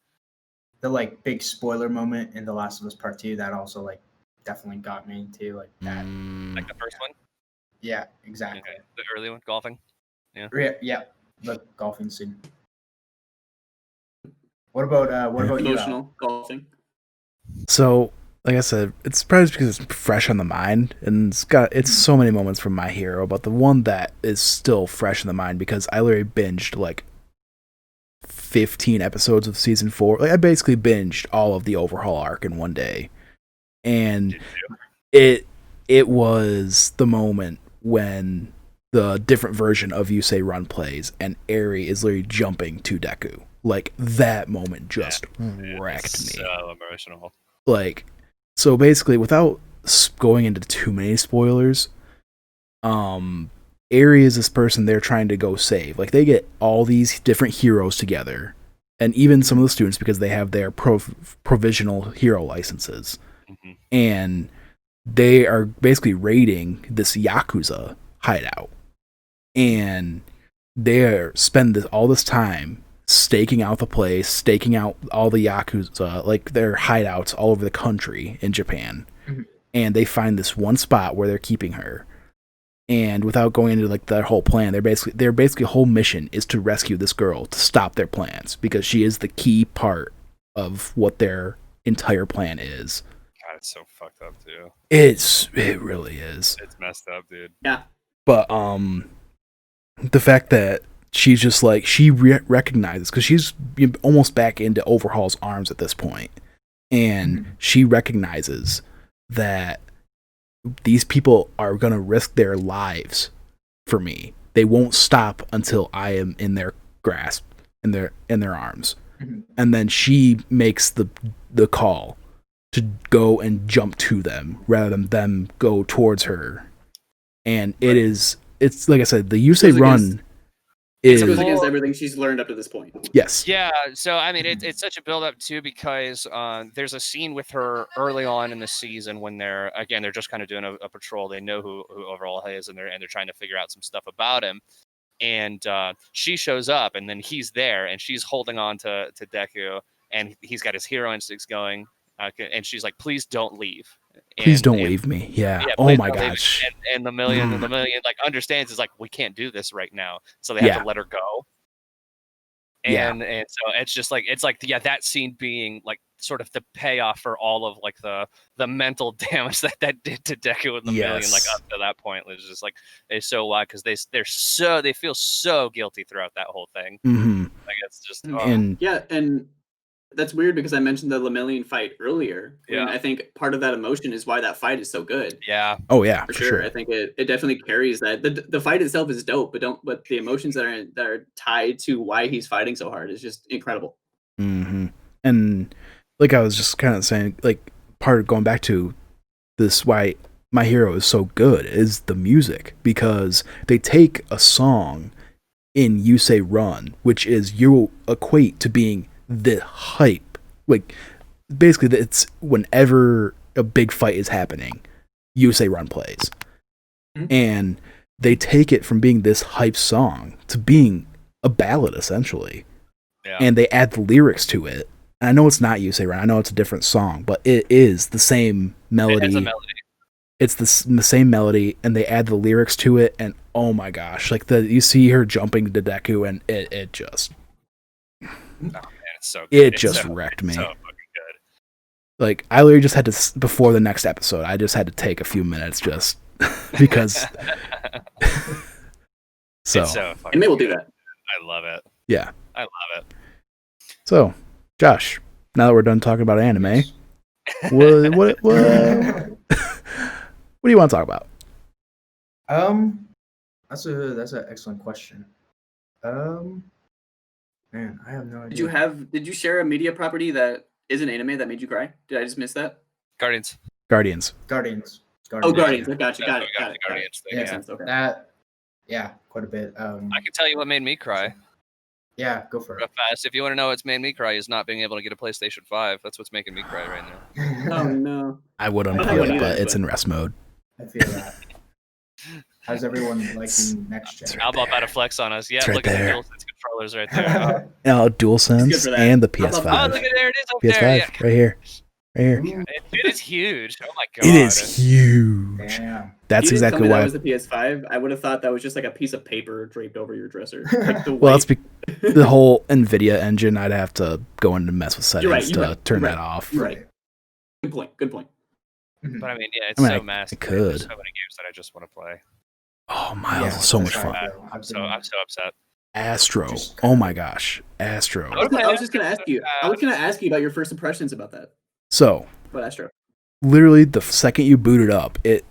S4: The like big spoiler moment in The Last of Us Part 2 that also like definitely got me too, like that.
S2: Like the first one.
S4: Yeah, exactly.
S2: Okay. The early one, golfing.
S4: Yeah, the golfing scene. What about
S5: emotional golfing?
S1: So, like I said, it's probably because it's fresh on the mind, and it's so many moments from My Hero, but the one that is still fresh in the mind because I literally binged like 15 episodes of season 4. Like I basically binged all of the overhaul arc in one day, and it was the moment when the different version of You Say Run plays, and Eri is literally jumping to Deku. Like that moment just wrecked me.
S2: So emotional.
S1: Like, so basically, without going into too many spoilers, Eri is this person they're trying to go save. Like, they get all these different heroes together, and even some of the students because they have their provisional hero licenses, and they are basically raiding this Yakuza hideout, and they spend all this time staking out the place, staking out all the Yakuza, like their hideouts all over the country in Japan. And they find this one spot where they're keeping her. And without going into like their whole plan, their basically whole mission is to rescue this girl to stop their plans because she is the key part of what their entire plan is.
S2: God, it's so fucked up too.
S1: It really is.
S2: It's messed up, dude.
S5: Yeah.
S1: But the fact that she's just like she recognizes because she's almost back into Overhaul's arms at this point, and she recognizes that these people are gonna risk their lives for me. They won't stop until I am in their grasp, in their arms. And then she makes the call to go and jump to them rather than them go towards her. And it's like I said, the You Say Run.
S5: It goes against everything she's learned up to this point.
S1: Yes.
S2: Yeah. So I mean, it's such a build up too because there's a scene with her early on in the season when they're just kind of doing a patrol. They know who Overall is, and they're trying to figure out some stuff about him. And she shows up, and then he's there, and she's holding on to Deku, and he's got his hero instincts going, and she's like, "Please don't leave."
S1: Please don't leave me. Yeah. Oh my gosh.
S2: And the million like understands is like, we can't do this right now, so they have to let her go. And so it's just like that scene being like sort of the payoff for all of like the mental damage that did to Deku and the million like up to that point. It's just like it's so wild because they feel so guilty throughout that whole thing. Like it's just
S5: and that's weird because I mentioned the Lemillion fight earlier.
S2: Yeah.
S5: And I think part of that emotion is why that fight is so good.
S2: Yeah.
S1: Oh yeah,
S5: for sure. I think it definitely carries that. The fight itself is dope, but the emotions that are tied to why he's fighting so hard is just incredible.
S1: And like I was just kind of saying, like part of going back to this, why My Hero is so good is the music, because they take a song in You Say Run, which is you equate to being the hype, like basically it's whenever a big fight is happening, You Say Run plays, and they take it from being this hype song to being a ballad essentially, and they add the lyrics to it. And I know it's not You Say Run, I know it's a different song, but it is the same melody.
S2: It has a melody.
S1: It's the same melody, and they add the lyrics to it, and oh my gosh, like you see her jumping to Deku, and it just.
S2: Oh, man, it's so good.
S1: It just wrecked me.
S2: So fucking good.
S1: Like, I literally just had to, before the next episode, I just had to take a few minutes just because. So,
S5: and they will do that.
S2: I love it.
S1: Yeah.
S2: I love it.
S1: So, Josh, now that we're done talking about anime, what do you want to talk about?
S4: That's an excellent question. Man, I have no idea.
S5: Did you share a media property that is an anime that made you cry? Did I just miss that?
S2: Guardians.
S5: Oh, Guardians.
S2: Yeah.
S5: I got it.
S2: Guardians thing,
S4: Yeah,
S5: okay.
S4: that. Yeah, quite a bit.
S2: I can tell you what made me cry.
S4: Yeah, go for it.
S2: Real fast. If you want to know what's made me cry, is not being able to get a PlayStation 5. That's what's making me cry right now.
S5: Oh no.
S1: I would unplug it, but it's in rest mode.
S4: I feel that. How's everyone liking next gen?
S2: Alba about to flex on us. Yeah,
S1: right
S2: look at the
S1: there.
S2: DualSense controllers right there.
S1: DualSense and the PS5.
S2: Oh, look at there it is up
S1: PS5
S2: there. Yeah.
S1: right here.
S2: It is huge. Oh my god.
S1: It is huge.
S4: Damn.
S1: That's exactly why.
S5: That was the PS5. I would have thought that was just like a piece of paper draped over your dresser. Like
S1: well, that's the whole NVIDIA engine. I'd have to go in and mess with settings to turn that off.
S5: Right. Good point.
S2: But I mean, yeah, it's so massive.
S1: I could.
S2: There's so many games that I just want to play.
S1: Oh, Miles is so much fun.
S2: I'm so upset.
S1: Astro. Oh my gosh, Astro.
S5: I was just gonna ask you. I was gonna ask you about your first impressions about that.
S1: So,
S5: about Astro.
S1: Literally, the second you boot it up, it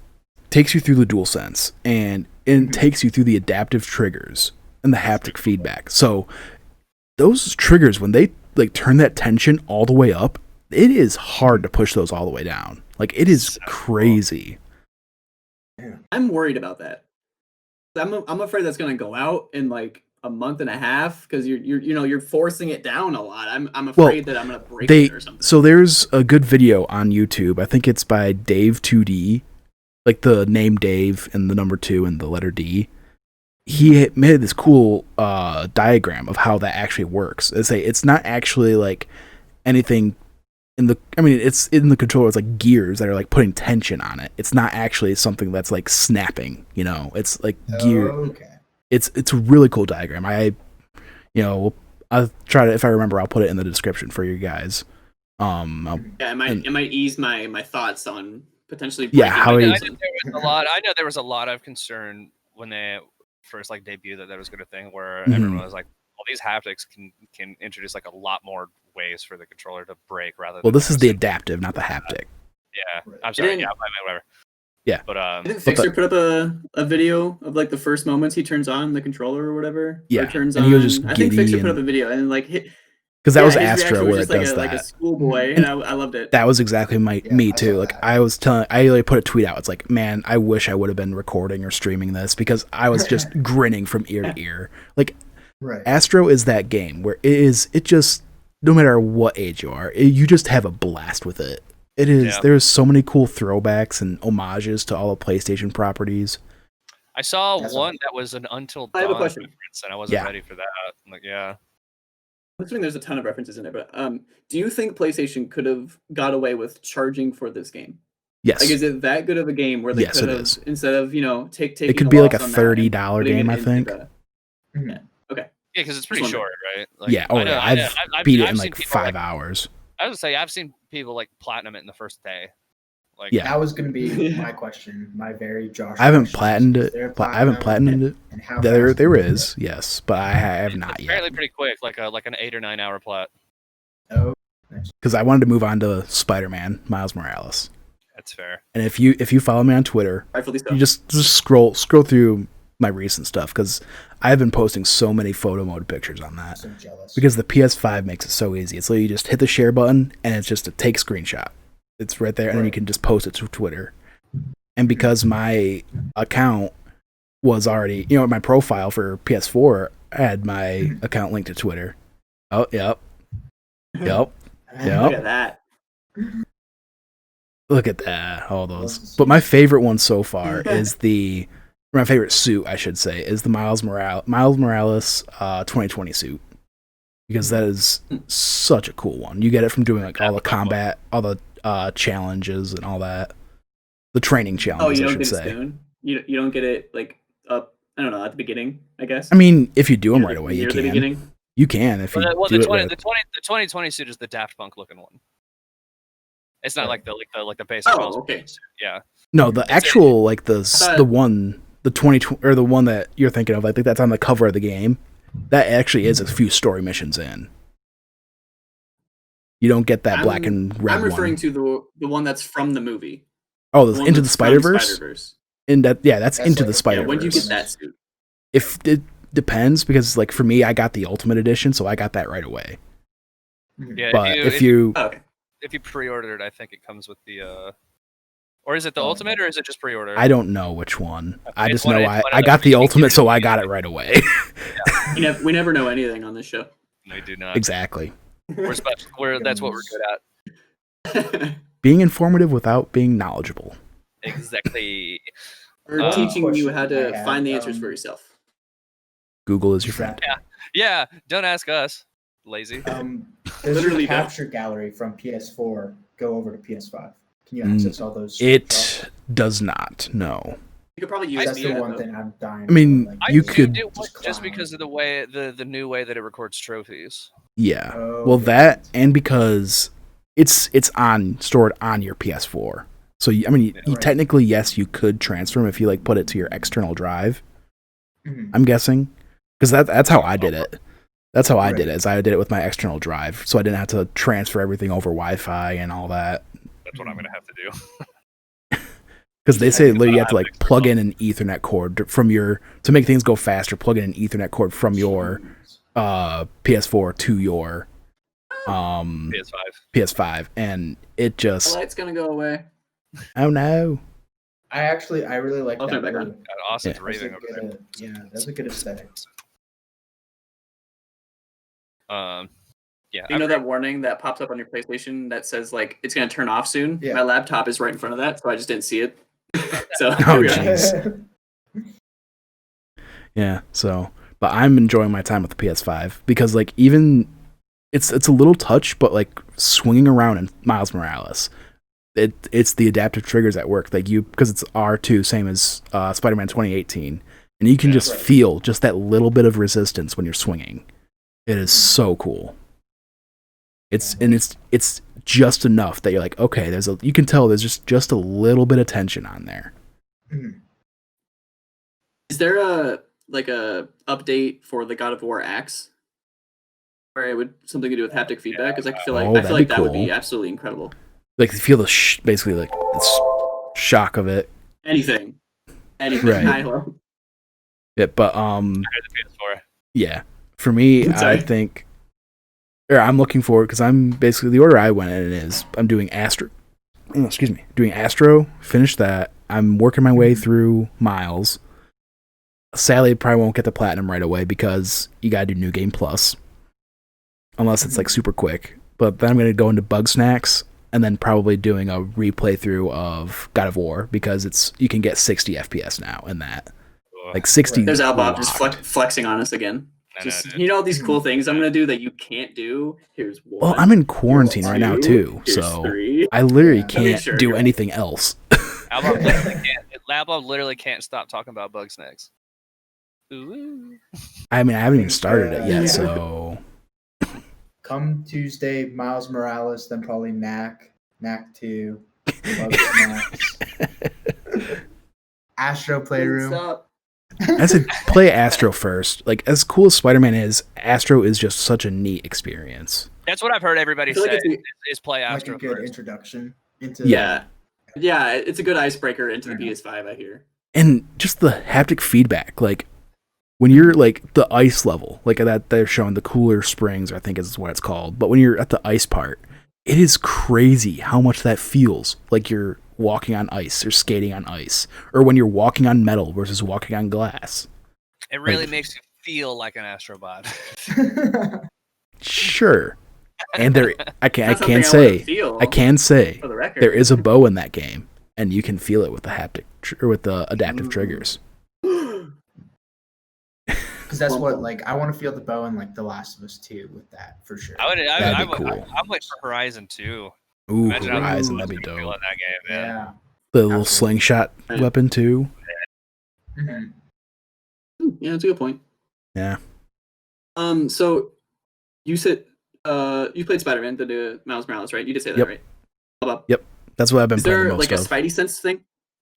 S1: takes you through the DualSense and it takes you through the adaptive triggers and the haptic feedback. So, those triggers, when they like turn that tension all the way up, it is hard to push those all the way down. Like, it is crazy.
S5: I'm worried about that. I'm afraid that's gonna go out in like a month and a half because you're forcing it down a lot. I'm afraid that I'm gonna break it or something.
S1: So there's a good video on YouTube. I think it's by Dave 2D, like the name Dave and the number 2 and the letter D. He made this cool diagram of how that actually works. It's not actually like anything it's in the controller. It's like gears that are like putting tension on it. It's not actually something that's like snapping, It's like gear.
S4: Okay.
S1: It's a really cool diagram. I'll try to, if I remember, I'll put it in the description for you guys.
S5: It might ease my thoughts on potentially.
S1: How
S2: I know there was a lot of concern when they first like debuted that was good a thing where everyone was like, well, these haptics can introduce like a lot more ways for the controller to break rather than
S1: this is the adaptive, not the haptic.
S2: Yeah. I'm sorry, whatever.
S1: Yeah.
S2: But
S5: didn't Fixer put up a video of like the first moments he turns on the controller or whatever?
S1: Yeah.
S5: Or turns
S1: and
S5: on.
S1: he was just
S5: I think Fixer put up a video and like
S1: because that was Astro where it does that.
S5: Like a schoolboy, and I loved it.
S1: That was exactly me too. Like I like put a tweet out. It's like, man, I wish I would have been recording or streaming this because I was just grinning from ear to ear. Like Astro is that game where it just no matter what age you are, you just have a blast with it. It is. Yeah. There's so many cool throwbacks and homages to all the PlayStation properties.
S2: I saw one that was an Until Dawn reference, and I wasn't ready for that. I'm like,
S5: I'm assuming there's a ton of references in it, but do you think PlayStation could have got away with charging for this game?
S1: Yes.
S5: Like, is it that good of a game where they could have, instead of taking
S1: it could be like a $30 game, I think.
S5: Yeah. Okay.
S2: Yeah, because it's pretty short, right? Like,
S1: I've beat it in like 5 hours.
S2: I would say I've seen people like platinum it in the first day. Like,
S4: that was going to be my question, my very Josh.
S1: I haven't platinumed it. There is, yes, but I have not yet.
S2: Apparently, pretty quick, like an 8 or 9 hour plat.
S4: Oh,
S1: because I wanted to move on to Spider-Man, Miles Morales.
S2: That's fair.
S1: And if you follow me on Twitter, you just scroll through my recent stuff because I've been posting so many photo mode pictures on that.
S4: So jealous.
S1: Because the PS5 makes it so easy. It's like you just hit the share button and it's just a take screenshot. It's right there, and then you can just post it to Twitter. And because my account was already, my profile for PS4 had my account linked to Twitter. Oh, yep.
S5: Look at that.
S1: Look at that. All those. But my favorite one so far is my favorite suit, I should say, is the Miles Morales 2020 suit. Because that is such a cool one. You get it from doing like all the combat, all the challenges and all that. The training challenges, I should say.
S5: Soon? You don't get it like up, I don't know, at the beginning, I guess.
S1: I mean, if you do them right away, you can. You can if you
S2: do
S1: it
S2: right. The 2020 suit is the Daft Punk looking one. It's not like the basic.
S5: Oh, okay.
S2: Yeah.
S1: No, the actual the one, the 20 or the one that you're thinking of. I think that's on the cover of the game. That actually is a few story missions in. You don't get that black and red one.
S5: I'm referring to the one that's from the movie.
S1: Oh, Into the Spider-Verse? And that's Into the Spider-Verse.
S5: When did you get that suit?
S1: If it depends, because for me, I got the Ultimate Edition, so I got that right away.
S2: Yeah,
S1: but if you
S2: pre-ordered, I think it comes with the or is it the Ultimate, or is it just pre-order?
S1: I don't know which one. I just know I got the Ultimate, so I got it right away.
S5: We never know anything on this show.
S2: We do not.
S1: Exactly.
S2: We're special. That's what we're good at.
S1: Being informative without being knowledgeable.
S2: Exactly.
S5: We're teaching you how to find the answers for yourself.
S1: Google is your friend.
S2: Yeah. Don't ask us. Lazy.
S4: Does your capture gallery from PS4 go over to PS5? Can you access all those?
S1: It does not. No.
S5: You could probably use
S4: that's the one thing I'm dying.
S1: I mean, you could
S2: just because of the way the new way that it records trophies.
S1: Yeah. Well, that and because it's stored on your PS4. So I mean, you technically yes, you could transfer them if you put it to your external drive. Mm-hmm. I'm guessing because that's how I did it. That's how I did it. Is I did it with my external drive, so I didn't have to transfer everything over Wi-Fi and all that.
S2: That's what I'm gonna have to do.
S1: Because they say you have to plug in an Ethernet cord from to make things go faster. Plug in an Ethernet cord from your PS4 to your PS5, and it just
S5: the light's gonna go away.
S1: Oh no!
S4: I really like that.
S2: God, Austin's raving over there.
S4: Yeah, that's a good aesthetic.
S2: Yeah.
S5: You know that warning that pops up on your PlayStation that says it's gonna turn off soon? Yeah. My laptop is right in front of that, so I just didn't see it. So
S1: oh jeez. Yeah. So, but I'm enjoying my time with the PS5 because even it's a little touch, but swinging around in Miles Morales, it's the adaptive triggers at work. Because it's R2, same as Spider-Man 2018, and you can just feel just that little bit of resistance when you're swinging. It is so cool. It's just enough that you're okay. You can tell there's just a little bit of tension on there.
S5: Is there a update for the God of War axe, where it would something to do with haptic feedback? Because I feel like that would be absolutely incredible.
S1: You feel basically the shock of it.
S5: Anything.
S1: Right. Yeah, but yeah. For me, I think. I'm looking forward because I'm basically the order I went in is I'm doing Astro. Doing Astro. Finish that. I'm working my way through Miles. Sadly, I probably won't get the platinum right away because you gotta do New Game Plus, unless it's super quick. But then I'm gonna go into Bug Snacks and then probably doing a replay through of God of War because you can get 60 FPS now in that. 60.
S5: There's Albob just flexing on us again. All these cool things I'm gonna do that you can't do. Here's one.
S1: Well, I'm in quarantine right now too, so 3. I literally can't do anything else.
S2: Albob literally can't stop talking about Bug Snacks. Ooh.
S1: I mean, I haven't even started it yet, so.
S4: Come Tuesday, Miles Morales, then probably Knack 2, Bug Snacks, Astro Playroom.
S1: I said play Astro first. As cool as Spider-Man is, Astro is just such a neat experience.
S2: That's what I've heard everybody say. Is play Astro
S4: a good
S2: first.
S4: Introduction into
S5: yeah, it's a good icebreaker into the PS5. I hear.
S1: And just the haptic feedback, when you're the ice level, that they're showing the cooler springs, I think is what it's called. But when you're at the ice part, it is crazy how much that feels like you're walking on ice or skating on ice, or when you're walking on metal versus walking on glass.
S2: It really makes you feel like an Astrobot.
S1: Sure. And I can say there is a bow in that game, and you can feel it with the haptic or with the adaptive triggers.
S4: Because that's what I want to feel the bow in The Last of Us 2 with that for sure.
S1: That'd be cool.
S2: I'm waiting for Horizon 2.
S1: Ooh,
S2: Imagine
S1: Horizon, that'd be dope.
S2: In that game,
S4: yeah.
S1: The little slingshot weapon too.
S5: Mm-hmm. Yeah, that's a good point.
S1: Yeah.
S5: So you said you played Spider-Man, the Miles Morales, right? You did say that, right?
S1: Yep, that's what I've been playing the most
S5: of. Is there like a Spidey sense thing?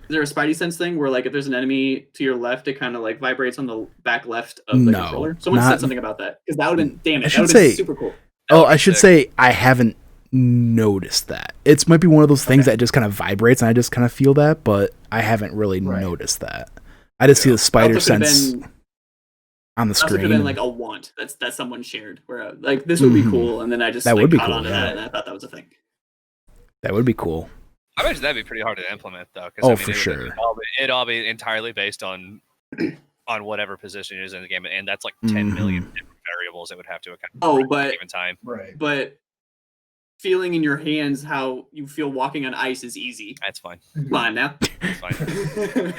S5: Is there a Spidey sense thing where like if there's an enemy to your left, it kind of like vibrates on the back left of the controller? Someone said something about that because that would have been damn it. That would have been super cool.
S1: I should say I haven't noticed that. It might be one of those things that just kind of vibrates and I just kind of feel that, but I haven't really noticed that. I just see the spider sense on the screen.
S5: It could have been like a want that someone shared where like this would be cool, and then I just that would be cool. That, and I thought that was a thing.
S1: That would be cool.
S2: I imagine that'd be pretty hard to implement though. I mean,
S1: for sure.
S2: It'd all be entirely based on whatever position you're in the game, and that's like 10 million different variables it would have to account for at a given time.
S4: Right.
S5: But feeling in your hands how you feel walking on ice is easy.
S2: That's fine.
S5: Come on now.
S2: That's fine.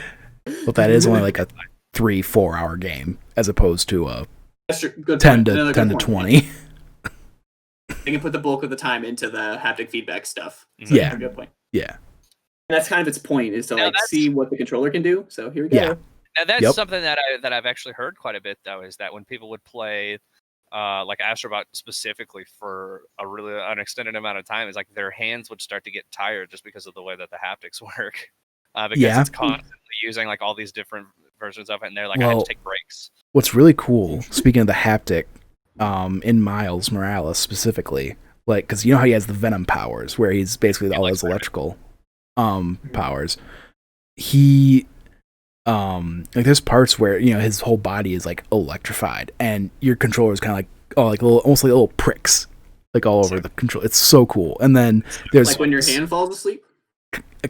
S1: But that is only like a 3-4 hour game as opposed to a 10 to 20.
S5: They can put the bulk of the time into the haptic feedback stuff.
S1: So yeah.
S5: Good point.
S1: Yeah.
S5: And that's kind of its point is to like see what the controller can do. So here we go.
S1: Yeah.
S2: Now that's something that I've actually heard quite a bit though, is that when people would play like Astrobot specifically for an extended amount of time, is like their hands would start to get tired just because of the way that the haptics work. Because it's constantly using like all these different versions of it, and they're like, I have to take breaks.
S1: What's really cool, speaking of the haptic, in Miles Morales specifically, like, because you know how he has the Venom powers, where he's basically all his electrical powers. He like there's parts where his whole body is like electrified, and your controller is kind of like almost like little pricks, like all over the control. It's so cool. And then there's
S5: like when your hand falls asleep.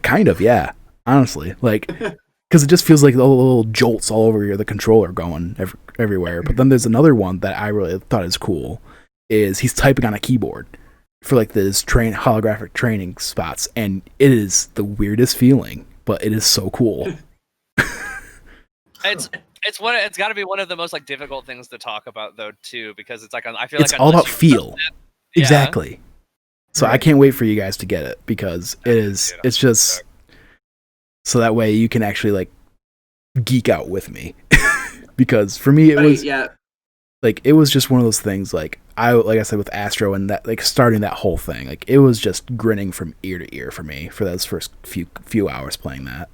S1: Kind of, yeah. Honestly, like, because it just feels like little jolts all over the controller going everywhere. But then there's another one that I really thought is cool, is he's typing on a keyboard for like this holographic training spots, and it is the weirdest feeling, but it is so cool.
S2: It's got to be one of the most like difficult things to talk about though too, because it's like I feel
S1: it's
S2: like
S1: all about feel. Exactly. So I can't wait for you guys to get it, because it's just so that way you can actually like geek out with me. Because for me it was like it was just one of those things, like I said with Astro and that, like starting that whole thing, like it was just grinning from ear to ear for me for those first few hours playing that.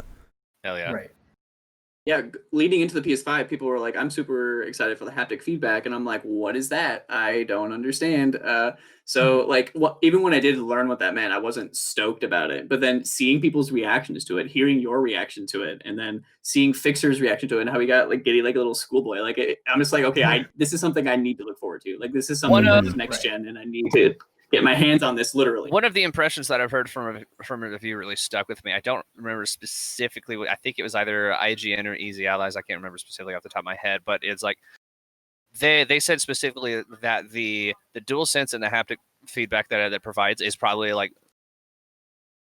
S2: Hell yeah.
S5: Right. Yeah, leading into the PS5, people were like, I'm super excited for the haptic feedback. And I'm like, what is that? I don't understand. So like, even when I did learn what that meant, I wasn't stoked about it. But then seeing people's reactions to it, hearing your reaction to it, and then seeing Fixer's reaction to it, and how he got like giddy like a little schoolboy. Like, I'm just like, okay, this is something I need to look forward to. Like, this is something that is next gen, and I need to get my hands on this literally.
S2: One of the impressions that I've heard from a review really stuck with me. I don't remember specifically. I think it was either IGN or Easy Allies. I can't remember specifically off the top of my head, but it's like they said specifically that the DualSense and the haptic feedback that it provides is probably like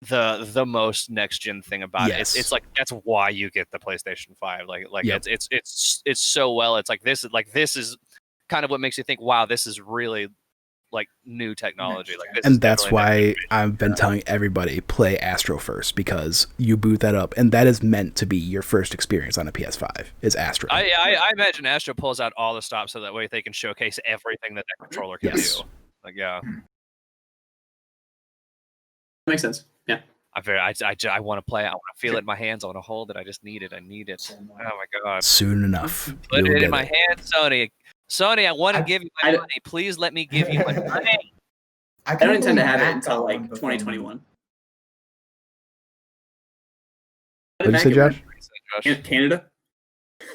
S2: the most next gen thing about it. It's like that's why you get the PlayStation 5. It's so well. It's like this is kind of what makes you think, wow, this is really like new technology. Like this,
S1: and that's why I've been telling everybody play Astro first, because you boot that up, and that is meant to be your first experience on a PS5 is Astro.
S2: I imagine Astro pulls out all the stops so that way they can showcase everything that controller can do. Like
S5: makes sense. Yeah.
S2: I want to play it. I want to feel it in my hands. I want to hold it. I just need it. I need it. Oh my god.
S1: Soon enough.
S2: Put it in my hand, Sony. Sony, I want to give you my money. Please let me give you my money.
S5: I don't intend to have it until like 2021.
S1: What did you say, Josh?
S5: Canada?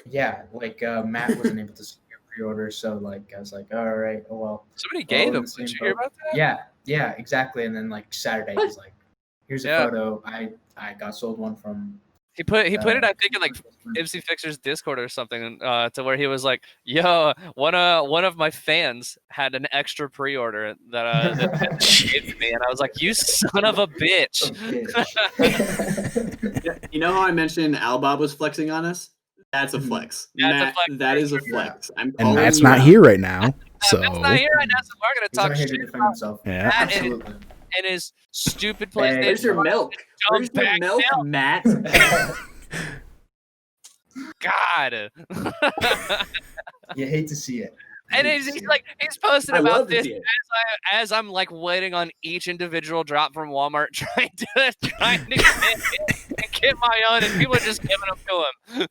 S4: Yeah, like Matt wasn't able to see your pre-order, so like I was like, all right, oh well.
S2: Somebody gave him. Did you hear about
S4: that? Yeah, exactly. And then like Saturday, he's like, here's a photo. I got sold one from.
S2: He put it, I think, in like MC Fixer's Discord or something, to where he was like, "Yo, one of my fans had an extra pre-order that gave me," and I was like, "You son of a bitch!"
S5: You know how I mentioned Albob was flexing on us? That's a flex. That is a flex.
S1: And Matt's not here right now, so
S2: Matt's not here right now, so we're gonna talk shit about
S4: himself.
S1: Yeah,
S4: absolutely.
S2: And his stupid PlayStation.
S5: Where's your milk? Where's your milk, Matt?
S2: God.
S4: You hate to see it.
S2: And he's posting about this as I'm like waiting on each individual drop from Walmart, trying to get my own, and people are just giving them to him.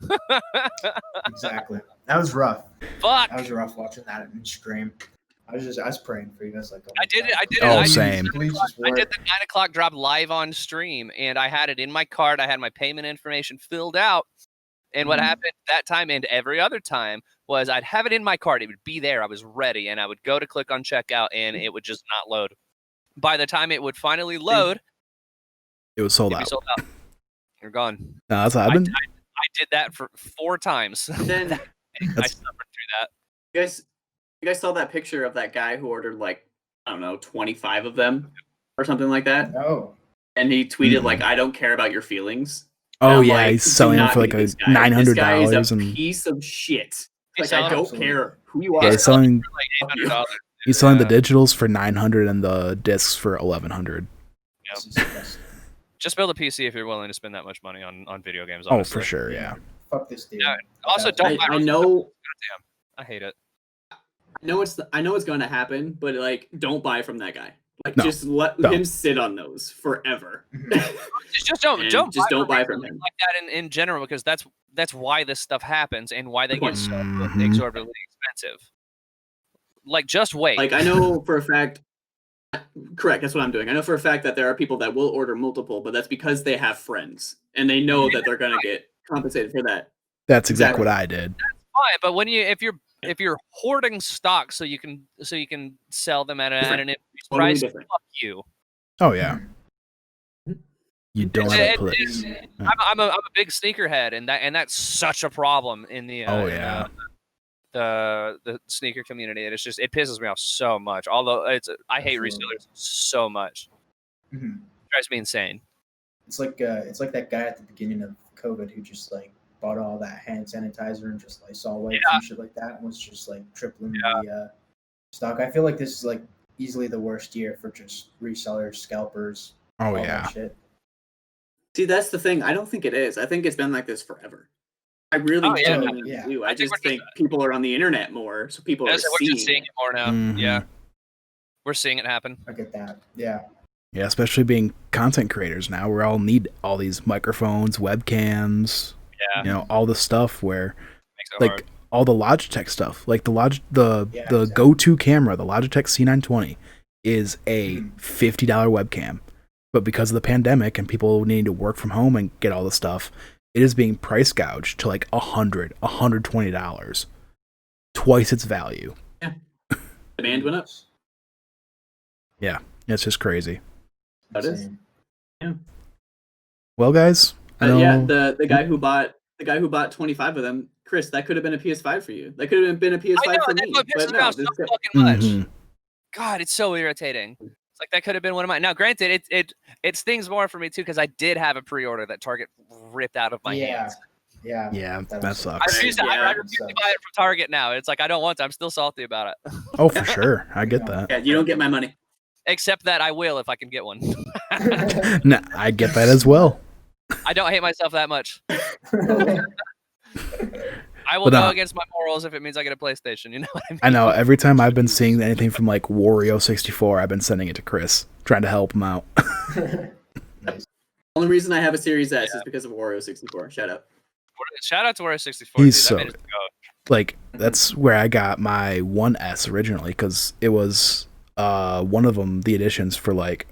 S4: Exactly. That was rough.
S2: Fuck.
S4: That was rough watching that in stream. I was praying for you guys. Like,
S2: I did it.
S1: Oh, same.
S2: I did the 9:00 drop live on stream, and I had it in my card. I had my payment information filled out. And what happened that time and every other time was I'd have it in my card. It would be there. I was ready, and I would go to click on checkout, and it would just not load. By the time it would finally load,
S1: it was sold out.
S2: You're gone.
S1: No, that's what happened.
S2: I did that for 4 times.
S5: Then
S2: I suffered through
S5: that. You guys saw that picture of that guy who ordered like, I don't know, 25 of them or something like that?
S4: Oh.
S5: And he tweeted like, I don't care about your feelings.
S1: Oh yeah, like, he's selling them for like $900.
S5: This guy is a piece of shit. Like, I don't care who you are.
S1: Yeah, he's selling
S2: like $800.
S1: He's selling the digitals for $900 and the discs for $1,100.
S2: Yep. Just build a PC if you're willing to spend that much money on video games.
S1: Honestly. Oh, for sure, yeah.
S4: Fuck this dude.
S2: Yeah. Also, don't.
S5: I know.
S2: Damn, I hate it.
S5: I know it's going to happen, but like, don't buy from that guy. Like, just let him sit on those forever.
S2: just don't
S5: buy from him
S2: like that in general, because that's why this stuff happens and why they get so exorbitantly expensive. Like, just wait.
S5: Like, I know for a fact. Correct. That's what I'm doing. I know for a fact that there are people that will order multiple, but that's because they have friends and they know that they're going to get compensated for that.
S1: That's exactly what I did.
S2: That's fine, but when if you're hoarding stock so you can sell them at an increased price, fuck you.
S1: Oh yeah. You don't have a place.
S2: I'm a big sneakerhead, and that's such a problem in the the sneaker community. And it pisses me off so much. Although I hate resellers so much. It drives me insane.
S4: It's like that guy at the beginning of COVID who just like bought all that hand sanitizer and just like saw wipes and shit like that, and was just like tripling the stock. I feel like this is like easily the worst year for just resellers, scalpers.
S1: Oh yeah.
S4: Shit.
S5: See, that's the thing. I don't think it is. I think it's been like this forever. I really do. I just think people are on the internet more, so people are
S2: seeing it more now. Yeah, we're seeing it happen.
S4: I get that. Yeah.
S1: Yeah, especially being content creators now, we all need all these microphones, webcams.
S2: Yeah.
S1: You know, all the stuff where,
S2: like, hard.
S1: All the Logitech stuff, like the go-to camera, the Logitech C920, is a $50 webcam. But because of the pandemic and people needing to work from home and get all the stuff, it is being price gouged to like $120, twice its value.
S5: Yeah, demand went up.
S1: Yeah, it's just crazy.
S5: That is. Yeah.
S1: Well, guys,
S5: the guy who bought 25 of them, Chris, that could have been a PS5 for you. That could have been a PS5 for me.
S2: But no, so fucking much. God, it's so irritating. It's like that could have been one of mine. Now, granted, it stings more for me too, because I did have a pre-order that Target ripped out of my hands.
S1: Yeah, that sucks.
S2: I refuse to buy it from Target now. It's like I don't want to. I'm still salty about it.
S1: Oh, for sure. I get that.
S5: Yeah, you don't get my money.
S2: Except that I will if I can get one.
S1: Nah, I get that as well.
S2: I don't hate myself that much. I will go against my morals if it means I get a PlayStation. You know what I mean?
S1: I know. Every time I've been seeing anything from like Wario64, I've been sending it to Chris, trying to help him out.
S5: Nice. Only reason I have a Series S is because of Wario64. Shout out.
S2: Shout out to Wario64.
S1: He's so like that's where I got my 1S originally, because it was one of them, the editions, for like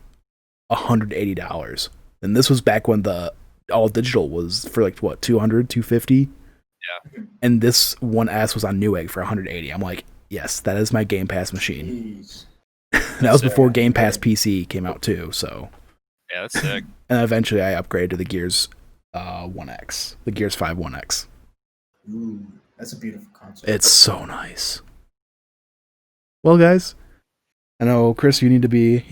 S1: $180, and this was back when the all digital was for like what, $200, $250.
S2: Yeah.
S1: And this 1S was on Newegg for $180. I'm like, yes, that is my Game Pass machine. That was before Game Pass PC came out too. So
S2: yeah, that's sick.
S1: And eventually I upgraded to the Gears 1X, the Gears 5 1X.
S4: Ooh, that's a beautiful console.
S1: It's so nice. Well, guys, I know Chris, you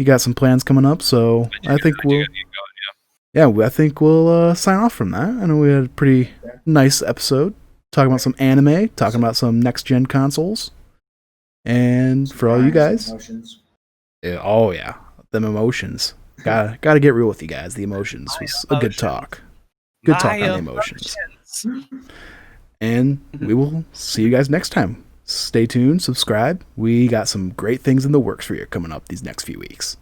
S1: got some plans coming up, so I think I think we'll sign off from that. I know we had a pretty nice episode talking about some anime, talking about some next gen consoles, and for all you guys, them emotions. Gotta get real with you guys. The emotions was a good talk. Good talk on the emotions. And we will see you guys next time. stay tuned, subscribe. We got some great things in the works for you coming up these next few weeks.